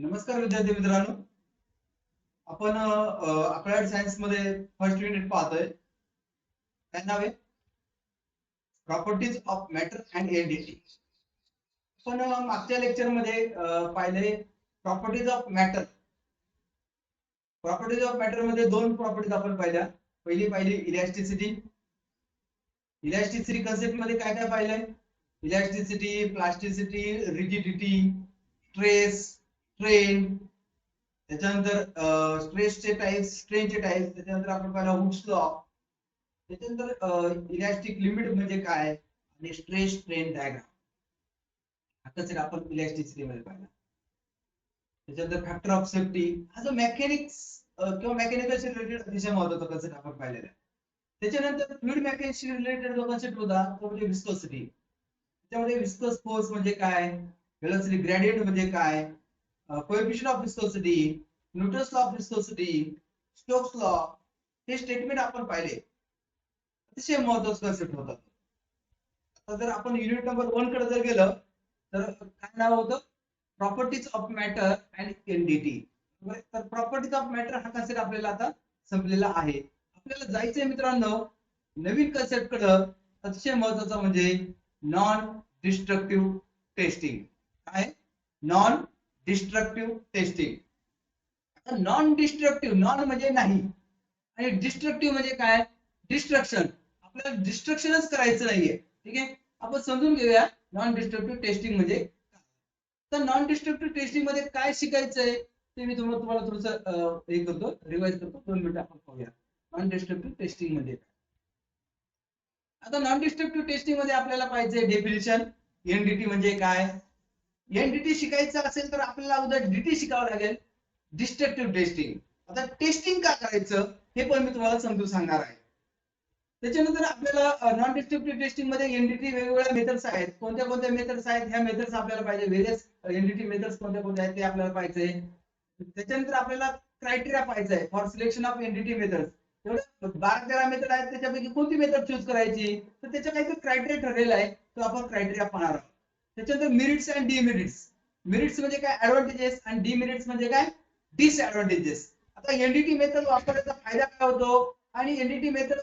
नमस्कार विद्यार्थी मित्रांनो. आपण अप्लाइड सायन्स मध्ये फर्स्ट युनिट पाहतोय. काय नाव आहे? Properties of matter and NDT. आपण मागच्या लेक्चर मध्ये पाहिले properties of matter. Properties of matter मध्ये दोन प्रॉपर्टीज आपण पाहिल्या. पहिली पाहिली इलॅस्टिसिटी. इलॅस्टिसिटी कन्सेप्ट मध्ये काय काय पाहिलंय? Elasticity, plasticity, rigidity, stress, strain, त्याच्यानंतर स्ट्रेसचे टाइप्स, स्ट्रेनचे टाइप्स, त्याच्यानंतर आपण पाहिला हुक्स लॉ, त्याच्यानंतर इलॅस्टिक लिमिट म्हणजे काय आणि स्ट्रेस स्ट्रेन डायग्राम. आता जर आपण इलॅस्टिसिटी मध्ये पाहिला, त्याच्यानंतर फॅक्टर ऑफ सेफ्टी हा जो मेकॅनिक्स किंवा मेकॅनिकलशी रिलेटेड अतिशय महत्त्वाचा कन्सेप्ट आपण पाहिलेला आहे. त्याच्यानंतर फ्लुइड मेकॅनिक्सशी रिलेटेड जो कन्सेप्ट होता तो म्हणजे विस्कोसिटी. त्याच्यामध्ये विस्कस फोर्स म्हणजे काय, व्हेलोसिटी ग्रेडियंट म्हणजे काय, coefficient of viscosity, Newton's law of viscosity, Stokes law, हे स्टेटमेंट आपण पाहिले. अतिशय महत्त्वाचा कन्सेप्ट होता. आता जर आपण युनिट नंबर 1 कडे जर गेलं तर काय नाव होतं? Properties of matter and NDT. तर प्रॉपर्टीज ऑफ मॅटर हा कन्सेप्ट आपल्याला आता संपलेला आहे. आपल्याला जायचंय मित्रांनो नवीन कन्सेप्ट कडे. अतिशय महत्त्वाचा म्हणजे नॉन डिस्ट्रक्टिव्ह टेस्टिंग. काय? Non destructive testing. आता नॉन डिस्ट्रक्टिव्ह, नॉन म्हणजे नाही आणि डिस्ट्रक्टिव्ह म्हणजे काय? डिस्ट्रक्शन. आपल्याला डिस्ट्रक्शनच करायचं नाहीये. ठीक आहे, आपण समजून घेऊया नॉन डिस्ट्रक्टिव्ह टेस्टिंग म्हणजे काय. तर नॉन डिस्ट्रक्टिव्ह टेस्टिंग मध्ये काय शिकायचंय ते मी तुम्हाला थोडंसं हे करतो, रिवाइज करतो. 2 मिनिटं आपण पाहूया नॉन डिस्ट्रक्टिव्ह टेस्टिंग म्हणजे काय. आता नॉन डिस्ट्रक्टिव्ह टेस्टिंग मध्ये आपल्याला पाहिजे डेफिनेशन. एनडीटी म्हणजे काय? एनडीटी शिकायचं असेल तर आपल्याला उद्या डीटी शिकावं लागेल, डिस्ट्रक्टिव्ह टेस्टिंग. आता टेस्टिंग का करायचं हे पण मी तुम्हाला समजून सांगणार आहे. त्याच्यानंतर आपल्याला नॉन डिस्ट्रक्टिव्ह टेस्टिंग मध्ये एनडीटी वेगवेगळ्या मेथड्स आहेत. कोणत्या कोणत्या मेथड्स आहेत ह्या मेथड्स आपल्याला पाहिजे. व्हेरियस एनडीटी मेथड्स कोणत्या कोणत्या आहेत ते आपल्याला पाहिजे. त्याच्यानंतर आपल्याला क्रायटेरिया पाहिजे आहे for selection of NDT methods. एवढं 12-13 मेथड आहेत, त्याच्यापैकी कोणती मेथड चूज करायची तर त्याचा काहीतरी क्रायटेरिया ठरलेला आहे, तो आपण क्रायटेरिया पाहणार आहोत. त्याच्यानंतर मेरिट्स अँड डिमेरिट्स. मेरिट्स म्हणजे काय? ऍडव्हांटेजेस. आणि डिमेरिट्स म्हणजे काय? डिसएडव्हांटेजेस. आता एनडीटी मेथड वापरण्याचा फायदा काय होतो आणि एनडीटी मेथड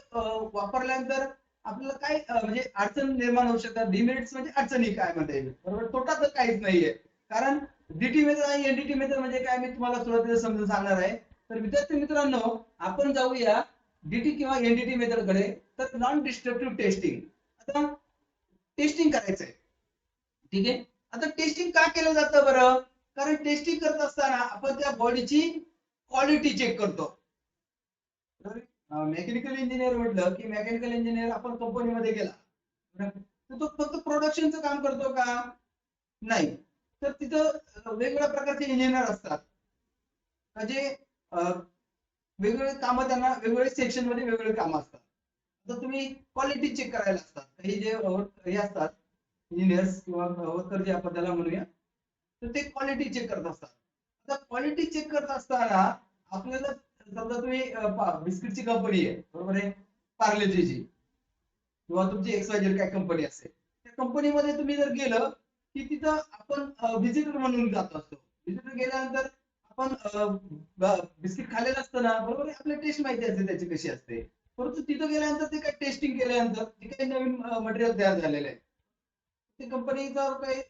वापरल्यानंतर आपल्याला काय म्हणजे अडचण निर्माण होऊ शकतात. डिमेरिट्स म्हणजे अडचणी काय म्हणता येईल, बरोबर. तोटा तर काहीच नाहीये, कारण डीटी मेथड आणि एनडीटी मेथड म्हणजे काय मी तुम्हाला सुरुवातीला समजून सांगणार आहे. तर विद्यार्थी मित्रांनो आपण जाऊया डीटी किंवा एनडीटी मेथड कडे. तर नॉन डिस्ट्रक्टिव्ह टेस्टिंग. आता टेस्टिंग करायचंय, ठीक आहे. आता टेस्टिंग का केलं जातं बरं? कारण टेस्टिंग करत असताना आपण त्या बॉडीची क्वालिटी चेक करतो. मेकॅनिकल इंजिनियर म्हटलं की मेकॅनिकल इंजिनियर आपण कंपनीमध्ये गेला तर तो फक्त प्रोडक्शनचं काम करतो का? नाही. तर तिथं वेगवेगळ्या प्रकारचे इंजिनियर असतात, म्हणजे वेगवेगळे कामं, त्यांना वेगवेगळे सेक्शन मध्ये वेगवेगळे कामं असतात. तर तुम्ही क्वालिटी चेक करायला असतात. काही जे हे असतात इंजिनियर्स किंवा वर्कर जे आपण त्याला म्हणूया, तर ते क्वालिटी चेक करत असतात. आता क्वालिटी चेक करत असताना आपल्याला समजा तुम्ही बिस्किटची कंपनी आहे, बरोबर आहे, पार्लेजीची किंवा तुमची एक्सवायझेड काय कंपनी असेल, त्या कंपनीमध्ये तुम्ही जर गेलं की तिथं आपण व्हिजिटर म्हणून जात असतो. व्हिजिटर गेल्यानंतर आपण बिस्किट खाल्लेलं असतं ना, बरोबर आहे, आपल्याला टेस्ट माहिती असते त्याची कशी असते. परंतु तिथं गेल्यानंतर ते काय टेस्टिंग केल्यानंतर जे काही नवीन मटेरियल तयार झालेलं आहे, ते कंपनीचा काही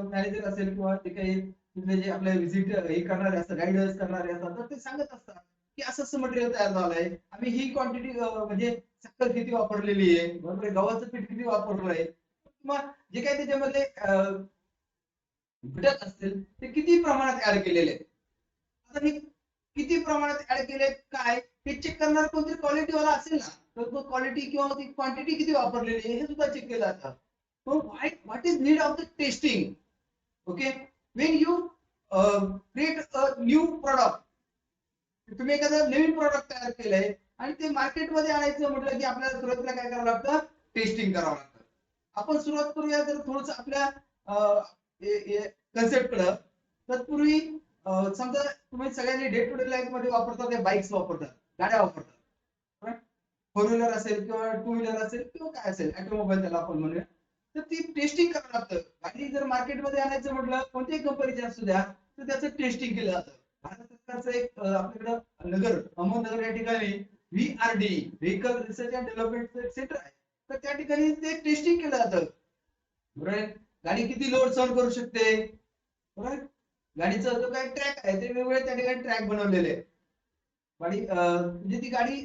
मॅनेजर असेल किंवा ते काही तिथले जे आपल्या व्हिजिट हे करणारे असतात, गाईडन्स करणारे असतात, तर ते सांगत असतात की असं असं मटेरियल तयार झालंय, आम्ही ही क्वांटिटी म्हणजे साखर किती वापरलेली आहे, बरोबर आहे, गव्हाचं पीठ किती वापरलंय, किंवा जे काही त्याच्यामधले घटक असतील ते किती प्रमाणात ऍड केलेले आहेत. आता हे किती प्रमाणात ऍड केले काय हे चेक करणार कोणतरी क्वालिटी वाला असेल ना, तर तो क्वालिटी किंवा ती क्वांटिटी किती वापरलेली आहे हे सुद्धा चेक केलं जातं. So what is need of the testing? Okay, when you create a new product, तुम्ही एखादं नवीन प्रोडक्ट तयार केलंय आणि ते मार्केटमध्ये आणायचं म्हटलं की आपल्याला सुरुवातीला काय करावं लागतं? टेस्टिंग करावं लागतं. आपण सुरुवात करूया तर थोडंसं आपल्या कन्सेप्ट कडं. तत्पूर्वी समजा तुम्ही सगळ्यांनी डे टू डे लाईफ मध्ये वापरता ते बाईक्स वापरतात, गाड्या वापरतात, फोर व्हीलर असेल किंवा टू व्हीलर असेल किंवा काय असेल, ऑटोमोबाईल त्याला आपण म्हणूया. तर ती टेस्टिंग करावं लागतं. गाडी जर मार्केटमध्ये आणायचं म्हटलं कोणत्याही कंपनीची असू द्या, तर त्याचं टेस्टिंग केलं जातं. भारत सरकारचं एक आपल्याकडं नगर अहमदनगर या ठिकाणी VRD vehicle research and development centre आहे. तर त्या ठिकाणी ते टेस्टिंग केलं जातं. बरोबर, गाडी किती लोड सहन करू शकते. बरोबर, गाडीचा जो काही ट्रॅक आहे ते वेगवेगळे त्या ठिकाणी ट्रॅक बनवलेले आहेत. गाडी म्हणजे ती गाडी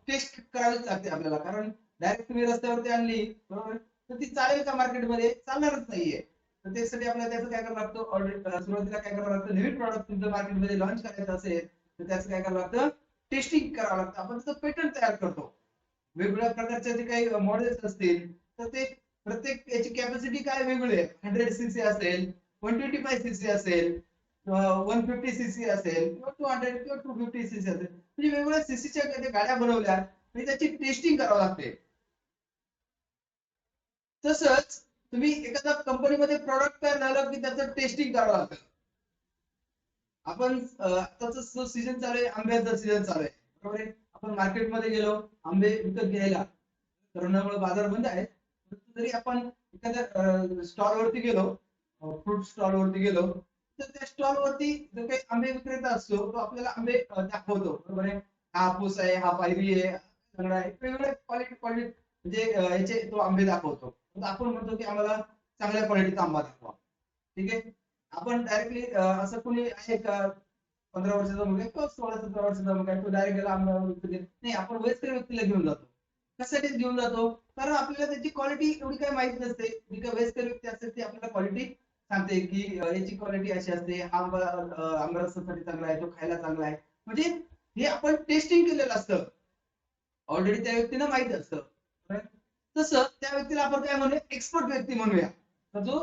टेस्ट करावीच लागते आपल्याला, कारण डायरेक्ट तुम्ही रस्त्यावरती आणली बरोबर तर ती चालेल का मार्केटमध्ये, चालणारच नाहीये. तर त्यासाठी आपल्याला त्याचं काय करावं लागतं, सुरुवातीला काय करावं लागतं, नवीन प्रॉडक्ट तुमच्या मार्केटमध्ये लॉन्च करायचं असेल तर त्याचं काय करावं लागतं, टेस्टिंग करावं लागतं. आपण त्याचं पेटंट तयार करतो. वेगवेगळ्या प्रकारचे जे काही मॉडेल्स असतील तर ते प्रत्येक याची कॅपॅसिटी काय वेगळी आहे. 100cc असेल, 125cc असेल, 150cc असेल किंवा 200 किंवा 250cc असेल, म्हणजे वेगवेगळ्या सीसीच्या गाड्या बनवल्या आणि त्याची टेस्टिंग करावी लागते. तसंच तुम्ही एखाद्या कंपनीमध्ये प्रॉडक्ट तयार झालं की त्याचं टेस्टिंग करावं लागतं. आपण आताचा जो सीझन चालू आहे, आंब्याचा सीझन चालू आहे बरोबर आहे. आपण मार्केटमध्ये गेलो आंबे विकत घ्यायला, कोरोनामुळे बाजार बंद आहे, तरी आपण एखाद्या स्टॉल वरती गेलो, फ्रूट स्टॉल वरती गेलो, तर त्या स्टॉल वरती जो काही आंबे विक्रेता असतो तो आपल्याला आंबे दाखवतो बरोबर आहे. हा हापूस आहे, हा पायरी आहे, लंगडा आहे, वेगवेगळ्या क्वालिटी म्हणजे याचे तो आंबे दाखवतो. तर आपण म्हणतो की आम्हाला चांगल्या क्वालिटीचा आंबा दाखवा. ठीक आहे, आपण डायरेक्टली असं कोणी आहे का 15 वर्षाचा मुलगा किंवा 16-17 वर्षाचा मुलगा तो डायरेक्ट गेला आंबा नाही, आपण वयस्कर व्यक्तीला घेऊन जातो. कशासाठी घेऊन जातो, कारण आपल्याला त्याची क्वालिटी एवढी काही माहित नसते. जी काही वयस्कर व्यक्ती असते ती आपल्याला क्वालिटी सांगते की याची क्वालिटी अशी असते, हा आंबा आंबा रसासाठी चांगला आहे, तो खायला चांगला आहे. म्हणजे हे आपण टेस्टिंग केलेलं असतं, ऑलरेडी त्या व्यक्तीला माहित असतं. तसं त्या व्यक्तीला आपण काय म्हणूया, एक्सपर्ट व्यक्ती म्हणूया, जो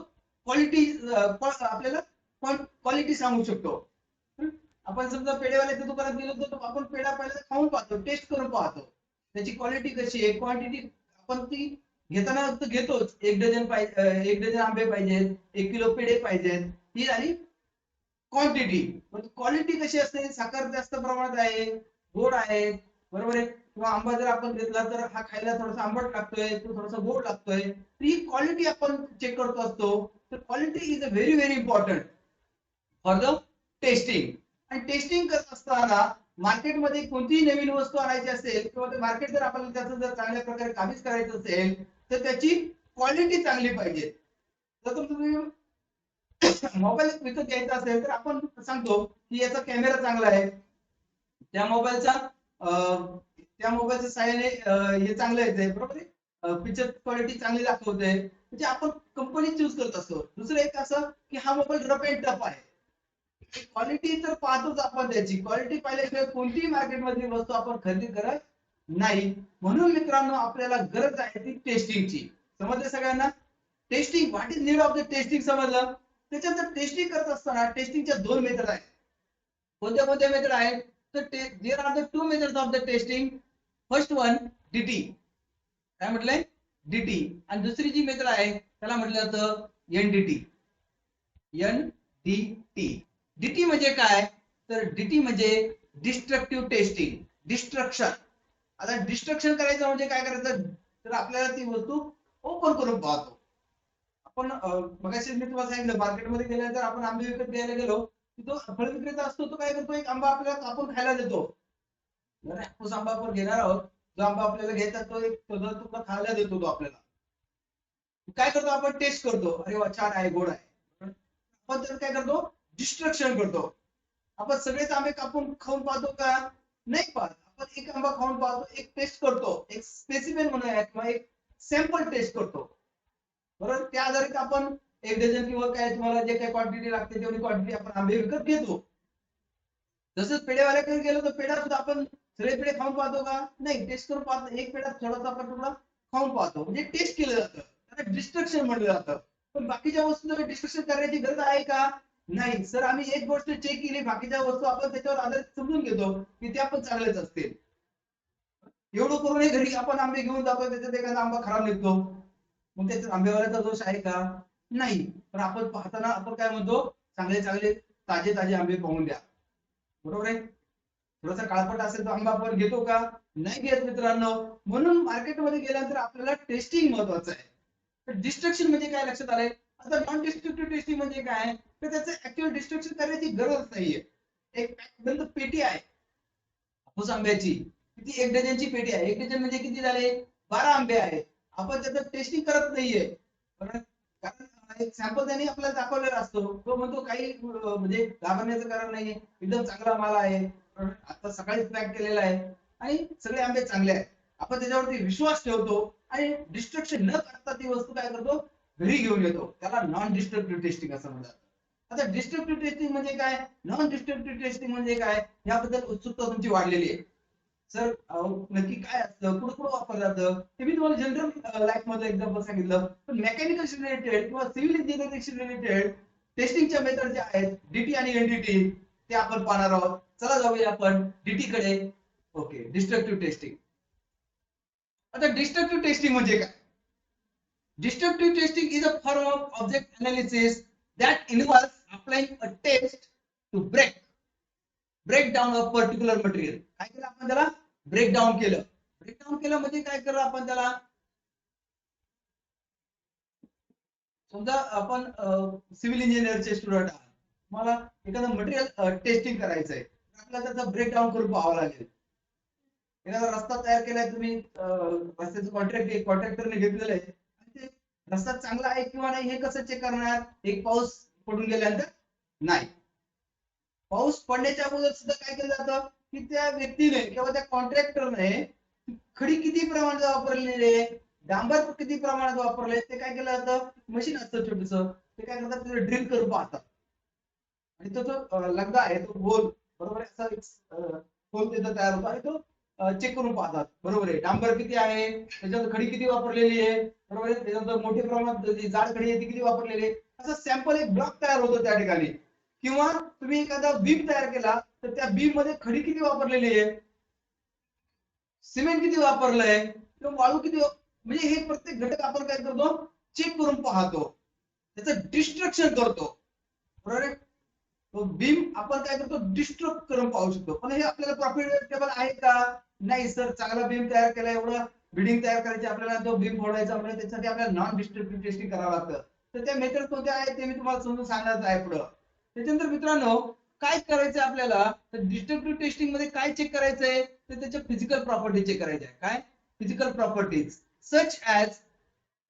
क्वालिटी आपल्याला क्वालिटी सांगू शकतो. आपण समजा पेढेवाल्याच्या दुकानात गेलो तर आपण पेढा पहिला खाऊन पाहतो, टेस्ट करून पाहतो त्याची क्वालिटी कशी आहे, क्वांटिटी आपण ती घेताना घेतोच. 1 डझन पाहिजे, 1 डझन आंबे पाहिजेत, 1 किलो पेढे पाहिजेत, ही झाली क्वांटिटी. पण क्वालिटी कशी असते, साखर जास्त प्रमाणात आहे, गोड आहे बरोबर आहे, किंवा आंबा जर आपण घेतला तर हा खायला थोडासा आंबट लागतोय, तो थोडासा गोड लागतोय, तर ही क्वालिटी आपण चेक करतो असतो. तर quality is a very very important for the testing. आणि टेस्टिंग करत असताना मार्केटमध्ये कोणतीही नवीन वस्तू आणायची असेल किंवा ते मार्केट जर आपल्याला त्याचं जर चांगल्या प्रकारे काबीज करायचं असेल तर त्याची क्वालिटी चांगली पाहिजे. जर तुम्ही मोबाईल विकत घ्यायचा असेल तर आपण सांगतो की याचा कॅमेरा चांगला आहे, त्या मोबाईलचा साहाय्याने हे चांगलं येते बरोबर आहे, पिक्चर क्वालिटी चांगली दाखवते, म्हणजे आपण कंपनी चूज करत असतो. दुसरं एक असं की हा मोबाईल रफ अँड टफ आहे, क्वालिटी तर पाहतोच आपण, त्याची क्वालिटी पाहिल्याशिवाय कोणतीही मार्केटमधली वस्तू आपण खरेदी करत नाही. म्हणून मित्रांनो आपल्याला गरज आहे ती टेस्टिंगची. समजलं सगळ्यांना, testing what is need of the testing समजलं. त्याच्यानंतर टेस्टिंग करत असताना टेस्टिंगच्या 2 मेथड आहेत. कोणत्या कोणत्या मेथड आहेत, तर there are the 2 methods of the testing. First one DT, काय म्हटलंय, डीटी. आणि दुसरी जी मेथड आहे त्याला म्हटलं जातं एनडीटी. एनडीटी. डीटी म्हणजे काय, तर डीटी म्हणजे डिस्ट्रक्टिव्ह टेस्टिंग, डिस्ट्रक्शन. आता डिस्ट्रक्शन करायचं म्हणजे काय करायचं, तर आपल्याला ती वस्तू ओपन करून पाहतो. आपण मगाशी मी तुम्हाला सांगितलं मार्केटमध्ये गेल्यानंतर आपण आंबे विकत घ्यायला गेलो, तो फळ विक्रेता असतो तो काय करतो, एक आंबा आपल्याला कापून खायला देतो. जर हापूस आंबा आपण घेणार आहोत, जो आंबा आपल्याला घ्यायचा तो एक तुकडा खायला देतो तो आपल्याला. काय करतो आपण, टेस्ट करतो, अरे वा छान आहे, गोड आहे. आपण त्यात काय करतो, डिस्ट्रक्शन करतो. आपण सगळेच आंबे कापून खाऊन पाहतो का, नाही पाहत. आपण एक आंबा खाऊन पाहतो, एक टेस्ट करतो, एक स्पेसिमेन म्हणूया किंवा एक सॅम्पल टेस्ट करतो बरोबर. त्या आधारित आपण 1 डझन किंवा काय तुम्हाला जे काही क्वांटिटी लागते तेवढी क्वांटिटी आपण आंबे विकत घेतो. तसंच पेढेवाल्याकडे गेलो तर पेढा सुद्धा आपण सगळे पेढे खाऊन पाहतो का, नाही, टेस्ट करून पाहतो. एक पेढा थोडासा आपण तुकडा खाऊन पाहतो, म्हणजे टेस्ट केलं जातं, त्याला डिस्ट्रक्शन म्हटलं जातं. पण बाकीच्या वस्तूंचं डिस्ट्रक्शन करण्याची गरज आहे का, नाही सर. आम्ही एक गोष्ट चेक केली, बाकीच्या वस्तू आपण त्याच्यावर आधारित समजून घेतो की त्या पण चांगल्याच असतील. एवढं करूनही घरी आपण आंबे घेऊन जातो, त्याच्यात एखादा आंबा खराब निघतो, मग त्याच्यात आंबेवाल्याचा दोष आहे का, नाही. पण आपण पाहताना आपण काय म्हणतो, चांगले चांगले ताजे ताजे आंबे पाहून द्या बरोबर आहे. थोडासा काळपट असेल तर आंबा आपण घेतो का, नाही घेत मित्रांनो. म्हणून मार्केटमध्ये गेल्यानंतर आपल्याला टेस्टिंग महत्वाचं आहे. तर डिस्ट्रक्शन म्हणजे काय लक्षात आलंय, आता नॉन डिस्ट्रक्टिव्ह टेस्टिंग म्हणजे काय, तर त्याचं ऍक्च्युअल डिस्ट्रक्शन करण्याची गरज नाहीये. एक बंद पेटी आहे हापूस आंब्याची, किती 1 डझनची पेटी आहे. 1 डझन म्हणजे किती झाले, 12 आंबे आहेत. आपण त्याचं टेस्टिंग करत नाहीये, कारण एक सॅम्पल त्यांनी आपल्याला दाखवलेला असतो. तो म्हणतो काही म्हणजे घाबरण्याचं कारण नाहीये, एकदम चांगला माल आहे, आता सकाळीच पॅक केलेला आहे आणि सगळे आंबे चांगले आहेत. आपण त्याच्यावरती विश्वास ठेवतो आणि डिस्ट्रक्शन न करता ती वस्तू काय करतो, घरी घेऊन येतो. त्याला नॉन डिस्ट्रक्टिव्ह टेस्टिंग असं म्हणतात. आता डिस्ट्रक्टिव्ह टेस्टिंग म्हणजे काय, नॉन डिस्ट्रक्टिव्ह टेस्टिंग म्हणजे काय, याबद्दल उत्सुकता तुमची वाढलेली आहे. सर नक्की काय असतं, कुठं कुठं वापरलं जातं, ते मी तुम्हाला जनरल लाईफ मध्ये एक्झाम्पल सांगितलं. पण मेकॅनिकल रिलेटेड किंवा सिव्हिल इंजिनिअरिंग रिलेटेड टेस्टिंगच्या मेथड ज्या आहेत, डीटी आणि एनडीटी, ते आपण पाहणार आहोत. चला जाऊया आपण डीटी कडे. Okay, destructive testing. आता डिस्ट्रक्टिव्ह टेस्टिंग म्हणजे काय? Destructive testing is a form of object analysis that involves applying a test to break down a particular material. काय केलं आपण त्याला, ब्रेक डाऊन केलं. ब्रेक डाऊन केलं म्हणजे काय केलं आपण त्याला, समजा आपण सिव्हिल इंजिनिअरचे स्टुडंट आहात, तुम्हाला एखादं मटेरियल टेस्टिंग करायचंय, आपल्याला त्याचा ब्रेक डाऊन करून पाहावं लागेल. एखादा रस्ता तयार केलाय तुम्ही, रस्त्याचं कॉन्ट्रॅक्टरने घेतलेलं आहे, ते रस्ता चांगला आहे किंवा नाही हे कसं चेक करणार, एक पाऊस पडून गेल्यानंतर नाही. पाऊस पडण्याच्या अगोदर सुद्धा काय केलं जातं, की त्या व्यक्तीने किंवा त्या कॉन्ट्रॅक्टरने खडी किती प्रमाणात वापरलेली आहे, डांबर किती प्रमाणात वापरले, ते काय केलं जातं, मशीन असतं छोटस, ते काय करतात, ते ड्रिल करून पाहतात. आणि तो जो लगदा आहे तो गोल बरोबर असा गोल त्याचा तयार होतो आणि तो चेक करून पाहतात. बरोबर आहे, डांबर किती आहे, त्याच्यात खडी किती वापरलेली आहे, बरोबर आहे, त्याच्यात मोठ्या प्रमाणात जी जाड खडी आहे ती किती वापरलेली आहे, असं सॅम्पल एक ब्लॉक तयार होतो त्या ठिकाणी. किंवा तुम्ही एखादा बीम तयार केला, तर त्या बीम मध्ये खडी किती वापरलेली आहे, सिमेंट किती वापरलंय, किंवा वाळू किती, म्हणजे हे प्रत्येक घटक आपण काय करतो, चेक करून पाहतो, त्याचं डिस्ट्रक्शन करतो. बरोबर आहे, तो बीम आपण काय करतो, डिस्ट्रक्ट करून पाहू शकतो. पण हे आपल्याला प्रॉफिटेबल आहे का, नाही सर, चांगला बीम तयार केला, एवढं बिल्डिंग तयार करायची आपल्याला, तो बीम फोडायचा, म्हणजे त्यासाठी आपल्याला नॉन डिस्ट्रक्टिव्ह टेस्टिंग करावं लागतं. तर त्या मेथड कोणत्या आहेत ते मी तुम्हाला समजून सांगणार आहे पुढं. त्याच्यानंतर मित्रांनो, काय करायचं आपल्याला, तर डिस्ट्रक्टिव्ह टेस्टिंग मध्ये काय चेक करायचंय, तर त्याच्या फिजिकल प्रॉपर्टी चेक करायच्या. काय फिजिकल प्रॉपर्टीज, सच ऍज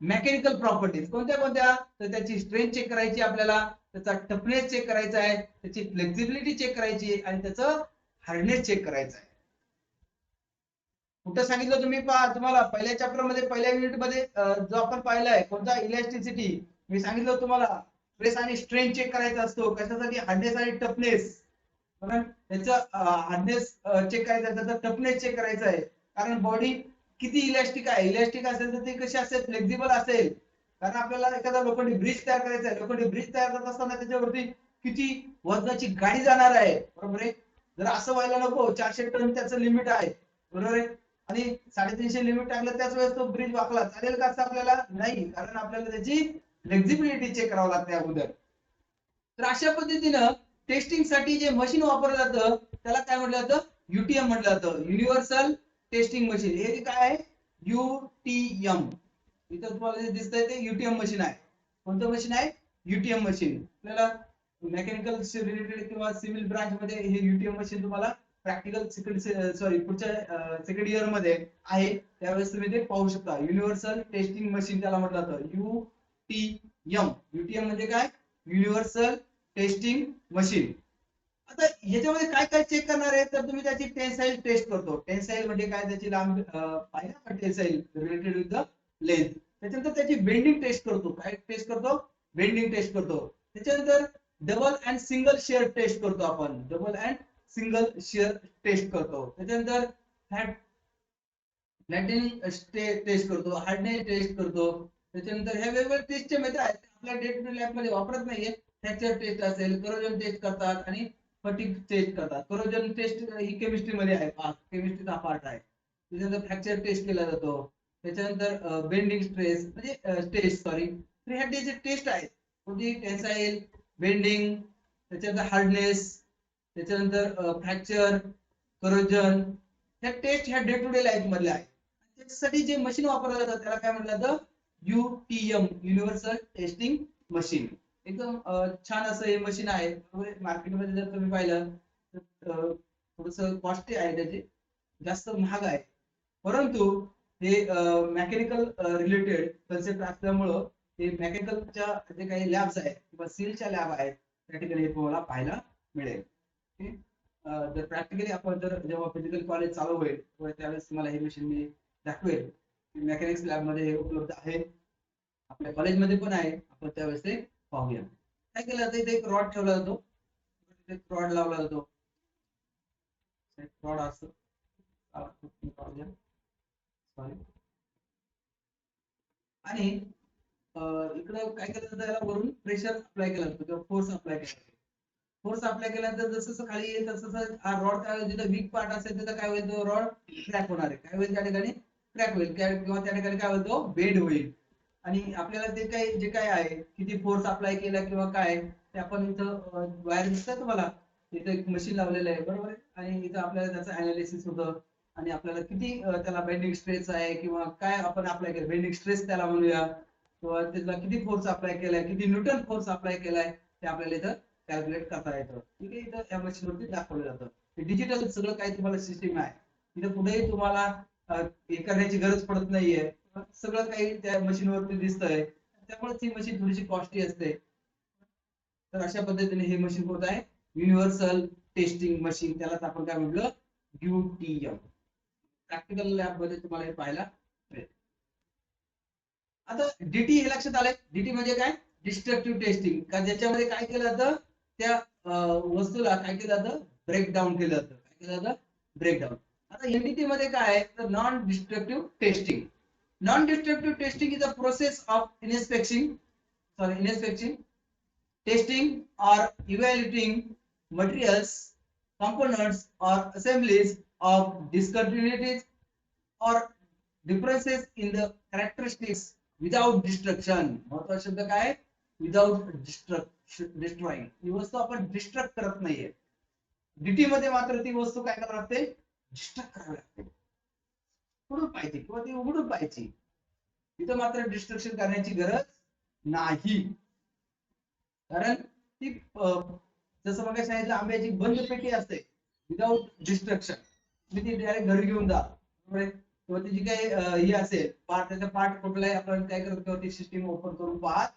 मेकॅनिकल प्रॉपर्टीज. कोणत्या कोणत्या, तर त्याची स्ट्रेंथ चेक करायची आपल्याला, त्याचा टफनेस चेक करायचा आहे, त्याची फ्लेक्झिबिलिटी चेक करायची आणि त्याचं हार्डनेस चेक करायचं आहे. कुठं सांगितलं तुम्ही पहा, तुम्हाला पहिल्या चॅप्टर मध्ये पहिल्या युनिट मध्ये जो आपण पाहिलाय कोणता, इलॅस्टिसिटी, मी सांगितलं तुम्हाला स्ट्रेस आणि स्ट्रेन चेक करायचा असतो. कशासाठी, हार्डनेस आणि टफनेस. त्याचं हार्डनेस चेक करायचा, त्याचा टफनेस चेक करायचा आहे. कारण बॉडी किती इलॅस्टिक आहे, इलॅस्टिक असेल तर ती कशी असेल, फ्लेक्झिबल असेल. कारण आपल्याला एखादा लोखंडी ब्रिज तयार करायचा आहे, लोखंडी ब्रिज तयार करत असताना त्याच्यावरती किती वजनाची गाडी जाणार आहे, बरोबर आहे. जर असं व्हायला नको, 400 टन त्याचं लिमिट आहे, बरोबर आहे, आणि 350 लिमिट टाकलं, त्याच वेळेस तो ब्रिज वाकला, चालेल का असं आपल्याला, नाही, कारण आपल्याला त्याची फ्लेक्झिबिलिटी चेक करावं लागते अगोदर. तर अशा पद्धतीनं टेस्टिंग साठी जे मशीन वापरलं जातं त्याला काय म्हटलं जातं, युटीएम म्हटलं जातं, युनिव्हर्सल टेस्टिंग मशीन. हे काय आहे, युटीएम. इथं तुम्हाला जे दिसतंय ते युटीएम मशीन आहे. कोणतं मशीन आहे, युटीएम मशीन. आपल्याला मेकॅनिकल रिलेटेड किंवा सिव्हिल ब्रांच मध्ये हे युटीएम मशीन तुम्हाला प्रॅक्टिकल पुढच्या सेकंड इयर मध्ये आहे, त्यावेळेस तुम्ही ते पाहू शकता. युनिव्हर्सल टेस्टिंग मशीन त्याला म्हटलं जातं, युटीएम. युटीएम म्हणजे काय, युनिव्हर्सल टेस्टिंग मशीन. आता याच्यामध्ये काय काय चेक करणार आहे, तर तुम्ही त्याची टेन्साईल टेस्ट करतो. टेन्साईल म्हणजे काय, त्याची लांबी पाहिजे आपण, tensile related with the length. त्याच्यानंतर त्याची बेंडिंग टेस्ट करतो. काय टेस्ट करतो, बेंडिंग टेस्ट करतो. त्याच्यानंतर double and single shear test करतो आपण, double and single shear test करतो. त्याच्यानंतर फ्लॅटनिंग टेस्ट करतो, हार्डनेस टेस्ट करतो. त्याच्यानंतर ह्या वेगवेगळ्या टेस्टचे मेथड आहेत, आपल्या डे टू डे लाईफ मध्ये वापरत नाहीये. फ्रॅक्चर टेस्ट असेल, करोजन टेस्ट करतात आणि फटिग टेस्ट करतात. करोजन टेस्ट ही केमिस्ट्री मध्ये आहे, केमिस्ट्रीचा पार्ट आहे. त्याच्यानंतर फ्रॅक्चर टेस्ट केला जातो. त्याच्यानंतर बेंडिंग स्ट्रेस म्हणजे टेस्ट, सॉरी, ह्या टेस्ट आहेत. कोणती, टेन्साईल, बेंडिंग, त्याच्यानंतर हार्डनेस, त्याच्यानंतर फ्रॅक्चर, करोजन. ह्या टेस्ट ह्या डे टू डे लाईफ मधल्या आहेत. त्याच्यासाठी जे मशीन वापरलं जातं त्याला काय म्हटलं जातं, युटीएम, युनिव्हर्सल टेस्टिंग मशीन. एकदम छान असं हे मशीन आहे. मार्केटमध्ये जर तुम्ही पाहिलं तर थोडस कॉस्टली आहे, त्याचे जास्त महाग आहे. परंतु हे मेकॅनिकल रिलेटेड कन्सेप्ट असल्यामुळं हे मेकॅनिकलच्या जे काही लॅब्स आहेत किंवा सीलच्या लॅब आहेत त्या ठिकाणी हे तुम्हाला पाहायला मिळेल. जर प्रॅक्टिकली आपण जर जेव्हा फिजिकल कॉलेज चालू होईल तेव्हा त्यावेळेस तुम्हाला हे मशीन मी दाखवेल. मेकॅनिक्स लॅब मध्ये हे उपलब्ध आहे, आपल्या कॉलेजमध्ये पण आहे. आपण त्यावेळेस ते पाहूया. काय केलं जातं, इथे एक रॉड ठेवला जातो, रॉड लावला जातो, रॉड असतो आणि इकडं काय केलं जातं, याला वरून प्रेशर अप्लाय केला जातो किंवा फोर्स अप्लाय केला जातो. फोर्स अप्लाय केल्यानंतर जसं जसं खाली येईल तसं हा रॉड काय होईल, जिथं वीक पार्ट असेल तिथं काय होईल, तो रॉड क्रॅक होणार आहे. काय होईल त्या ठिकाणी, क्रॅक होईल किंवा त्या ठिकाणी काय होईल, तो बेंड होईल. आणि आपल्याला ते काय जे काय आहे, किती फोर्स अप्लाय केला किंवा काय ते आपण इथं वायर दिसतात तुम्हाला, इथं एक मशीन लावलेलं आहे बरोबर आहे. आणि इथं आपल्याला त्याचं अनालिसिस होतं आणि आपल्याला किती त्याला बेंडिंग स्ट्रेस आहे किंवा काय आपण अप्लाय केलं, बेंडिंग स्ट्रेस त्याला म्हणूया, किंवा त्याला किती फोर्स अप्लाय केलाय, किती न्यूटन फोर्स अप्लाय केलाय ते आपल्याला इथं कॅल्क्युलेट करता येतं. ठीक आहे, इथं या मशीनवरती दाखवलं जातं. डिजिटल सगळं काही तुम्हाला सिस्टीम आहे. इथं कुठेही तुम्हाला हे करण्याची गरज पडत नाहीये, सगळं काही त्या मशीनवरती दिसतंय. त्यामुळे ती मशीन थोडीशी कॉस्टली असते. तर अशा पद्धतीने हे मशीन होत आहे युनिव्हर्सल टेस्टिंग मशीन, त्यालाच आपण काय म्हटलं, UTM. प्रॅक्टिकल लॅब मध्ये तुम्हाला हे पाहायला मिळेल. आता डीटी हे लक्षात आलंय, डीटी म्हणजे काय, डिस्ट्रक्टिव्ह टेस्टिंग, का ज्याच्यामध्ये काय केलं जातं, त्या वस्तूला काय केलं जातं, ब्रेकडाऊन केलं जातं. काय केलं जातं, ब्रेकडाऊन. आता एनडीटी मध्ये काय आहे, तर non destructive testing. Non destructive testing is a process of inspecting, testing or evaluating materials, components or assemblies of discontinuities or differences in the characteristics without destruction. महत्वाचा शब्द काय, विदाउट डिस्ट्रॉइंग. ही वस्तू आपण डिस्ट्रक्ट करत नाहीये. डीटी मध्ये मात्र ती वस्तू काय करावी लागते, डिस्ट्रक्ट करावी लागते, उडून पाहिजे किंवा ती उघडून पाहिजे. तिथं मात्र डिस्ट्रक्शन करण्याची गरज नाही, कारण ती जसं मग सांगितलं, आंब्याची बंद पेटी असते विदाउट डिस्ट्रक्शन. तुम्ही ती डायरेक्ट घरी घेऊन जा किंवा त्याची काही हे असेल पार्ट, त्याचा पार्ट कुठलाही आपण काय करतो किंवा ती सिस्टीम ओपन करून पाहत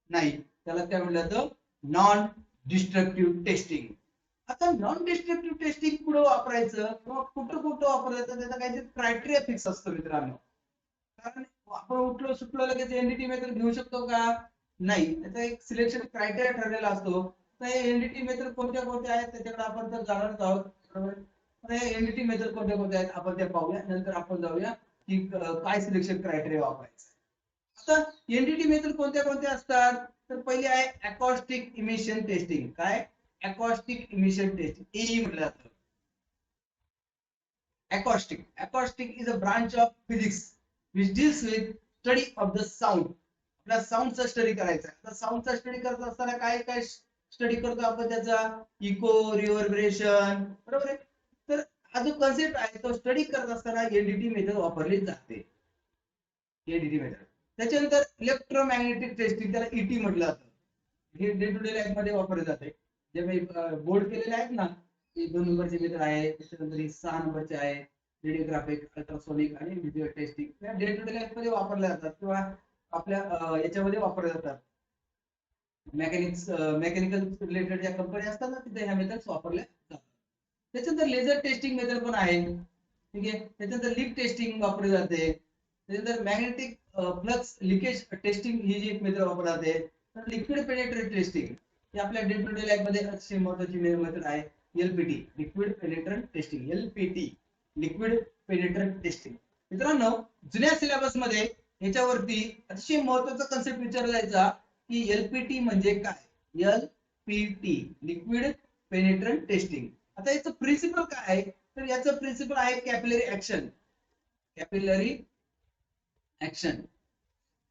नाही. त्याला काय म्हटलं जातं, नॉन डिस्ट्रक्टिव्ह टेस्टिंग. आता नॉन डिस्ट्रक्टिव्ह टेस्टिंग कुठं वापरायचं किंवा कुठं कुठं वापरायचं, त्याचा काही क्रायटेरिया फिक्स असतो मित्रांनो. कारण आपण उठलो सुटलो लगेच एनडीटी मेथड घेऊ शकतो का, नाही. त्याचा एक सिलेक्शन क्रायटेरिया ठरलेला असतो. तर एनडीटी मेथड कोणत्या कोणत्या आहेत त्याच्याकडे आपण तर जाणार आहोत, बरोबर. एनडीटी मेथड कोणत्या कोणत्या आहेत आपण ते पाहूया, नंतर आपण जाऊया की काय सिलेक्शन क्रायटेरिया वापरायचं. आता एनडीटी मेथड कोणत्या कोणत्या असतात, तर पहिली आहे अकॉस्टिक इमिशन टेस्टिंग. काय, अकॉस्टिक इमिशन टेस्टिंग, एई म्हटलं जातं. Acoustic is a branch of physics which deals with study of the sound. आपला साऊंडचा स्टडी करायचा. आता साऊंडचा स्टडी करत असताना काय काय स्टडी करतो आपण, त्याचा इको, रिव्हर्बरेशन, बरोबर आहे. तर हा जो कन्सेप्ट आहे तो स्टडी करत असताना एनडीटी मेथड वापरली जाते. NDT method. त्याच्यानंतर इलेक्ट्रोमॅग्नेटिक टेस्टिंग, त्याला ईटी म्हटलं जातं. हे डे टू डे लाईफ मध्ये वापरले जाते. जे मी बोर्ड केलेले आहेत ना, 2 नंबरचे मेथड आहे, त्याच्यानंतर 6 नंबरचे आहे, रेडिओग्राफिक, अल्ट्रासोनिक आणि व्हिज्युअल टेस्टिंग. या डे टू डे लाईफ मध्ये वापरल्या जातात किंवा आपल्या याच्यामध्ये वापरल्या जातात. मेकॅनिकल रिलेटेड ज्या कंपनी असतात ना, तिथे ह्या मेथड्स वापरल्या जातात. त्याच्यानंतर लेझर टेस्टिंग मेथड पण आहे. ठीक आहे, त्याच्यानंतर लीक टेस्टिंग वापरली जाते. त्याच्यानंतर मॅग्नेटिक फ्लक्स लिकेज टेस्टिंग ही जी एक मेथड वापरली जाते. तर लिक्विड पेनिट्रेट टेस्टिंग ही आपल्या डे टू डे लाईफ मध्ये अतिशय महत्त्वाची मेथड आहे. LPT, liquid penetrant testing, LPT, liquid penetrant testing. मित्रांनो, जुन्या सिलेबस मध्ये याच्यावरती अतिशय महत्त्वाचा कन्सेप्ट विचारला जायचा की एलपीटी म्हणजे काय. LPT, liquid penetrant testing. आता याचं प्रिन्सिपल काय आहे, तर याचं प्रिन्सिपल आहे कॅपिलरी ऍक्शन. Capillary action.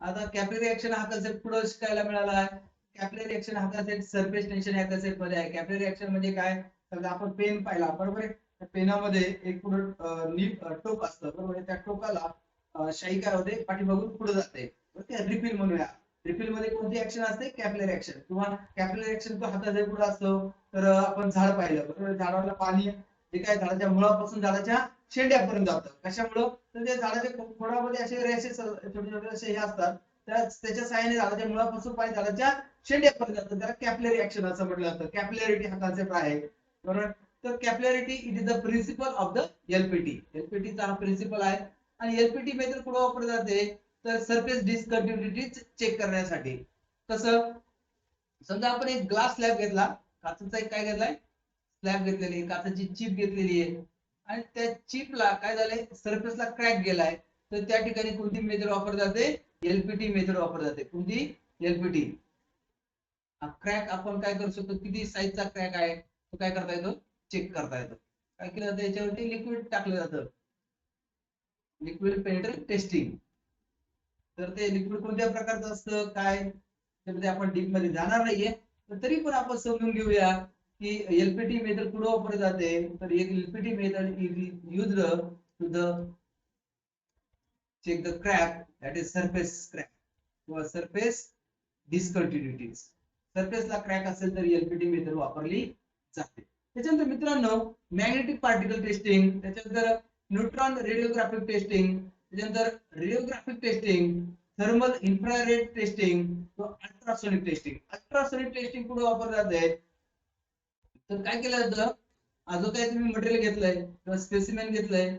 आता कॅपिलरी ऍक्शन हा कन्सेप्ट पुढे शिकायला मिळाला आहे. कॅपिलरी ऍक्शन हा कन्सेप्ट सरफेस टेन्शन या कन्सेप्ट मध्ये आहे. कॅपिलरी ऍक्शन म्हणजे काय, तर आपण पेन पाहिला, बरोबर आहे. त्या पेनामध्ये एक पुढे टोक असतं, बरोबर आहे. त्या टोकाला शाई काय होते, पाठीमागून पुढे जाते, रिफिल म्हणूया. रिफिल मध्ये कोणती ऍक्शन असते? Capillary action. किंवा कॅपिलरी ऍक्शन तो हाताच्या पुढे असतो. तर आपण झाड पाहिलं तर झाडाला पाणी जे काय झाडाच्या मुळापासून झाडाच्या शेंड्यापर्यंत जातं. कशामुळं? तर त्या झाडाच्या खोडामध्ये असे रेषेस छोटे छोटे असे हे असतात. त्याच्या सहाय्याने झाडाच्या मुळापासून पाणी झाडाच्या शेंड्यापर्यंत जातं. त्याला कॅपिलरी ऍक्शन असं म्हटलं जातं. कॅपिलॅरिटी हा कन्सेप्ट आहे. बरोबर. तर capillarity it is the principle of the LPT. एलपीटीचा हा प्रिन्सिपल आहे. आणि एलपीटी मेथड कुठे वापरली जाते? तर सरफेस डिस्कंटिन्युटी चेक करण्यासाठी. कसं? समजा आपण एक ग्लास स्लॅब घेतला, काचेचा एक काय घेतलाय स्लॅब घेतलेली, काचेची चिप घेतलेली आहे आणि त्या चिपला काय झालंय सरफेसला क्रॅक गेलाय, तर त्या ठिकाणी कोणती मेथड वापरली जाते? एलपीटी मेथड वापरली जाते. कोणती? एलपीटी. क्रॅक आपण काय करू शकतो? किती साईजचा क्रॅक आहे तो काय करता येतो? चेक करता येतो. काय केलं जातं? याच्यावरती लिक्विड टाकलं जातं, लिक्विड पेनिट्रेट टेस्टिंग. तर ते लिक्विड कोणत्या प्रकारचं असतं काय त्यामध्ये आपण डीप मध्ये जाणार नाहीये, तरी पण आपण समजून घेऊया की एलपीटी मेथड कुठे वापरली जाते. तर एक LPT method is used to the check the crack, that is surface crack किंवा सरफेस डिस्कंटिन्युटीज. सरफेसला क्रॅक असेल तर एलपीटी मेथड वापरली जाते. त्याच्यानंतर मित्रांनो मॅग्नेटिक पार्टिकल टेस्टिंग, त्याच्यानंतर न्यूट्रॉन रेडिओग्राफिक टेस्टिंग, त्याच्यानंतर radiographic testing, thermal infrared testing, ultrasonic testing. Ultrasonic testing कुठे वापरले जाते? तर काय केलं जातं? जो काही तुम्ही मटेरियल घेतलंय किंवा स्पेसिमेन घेतलंय,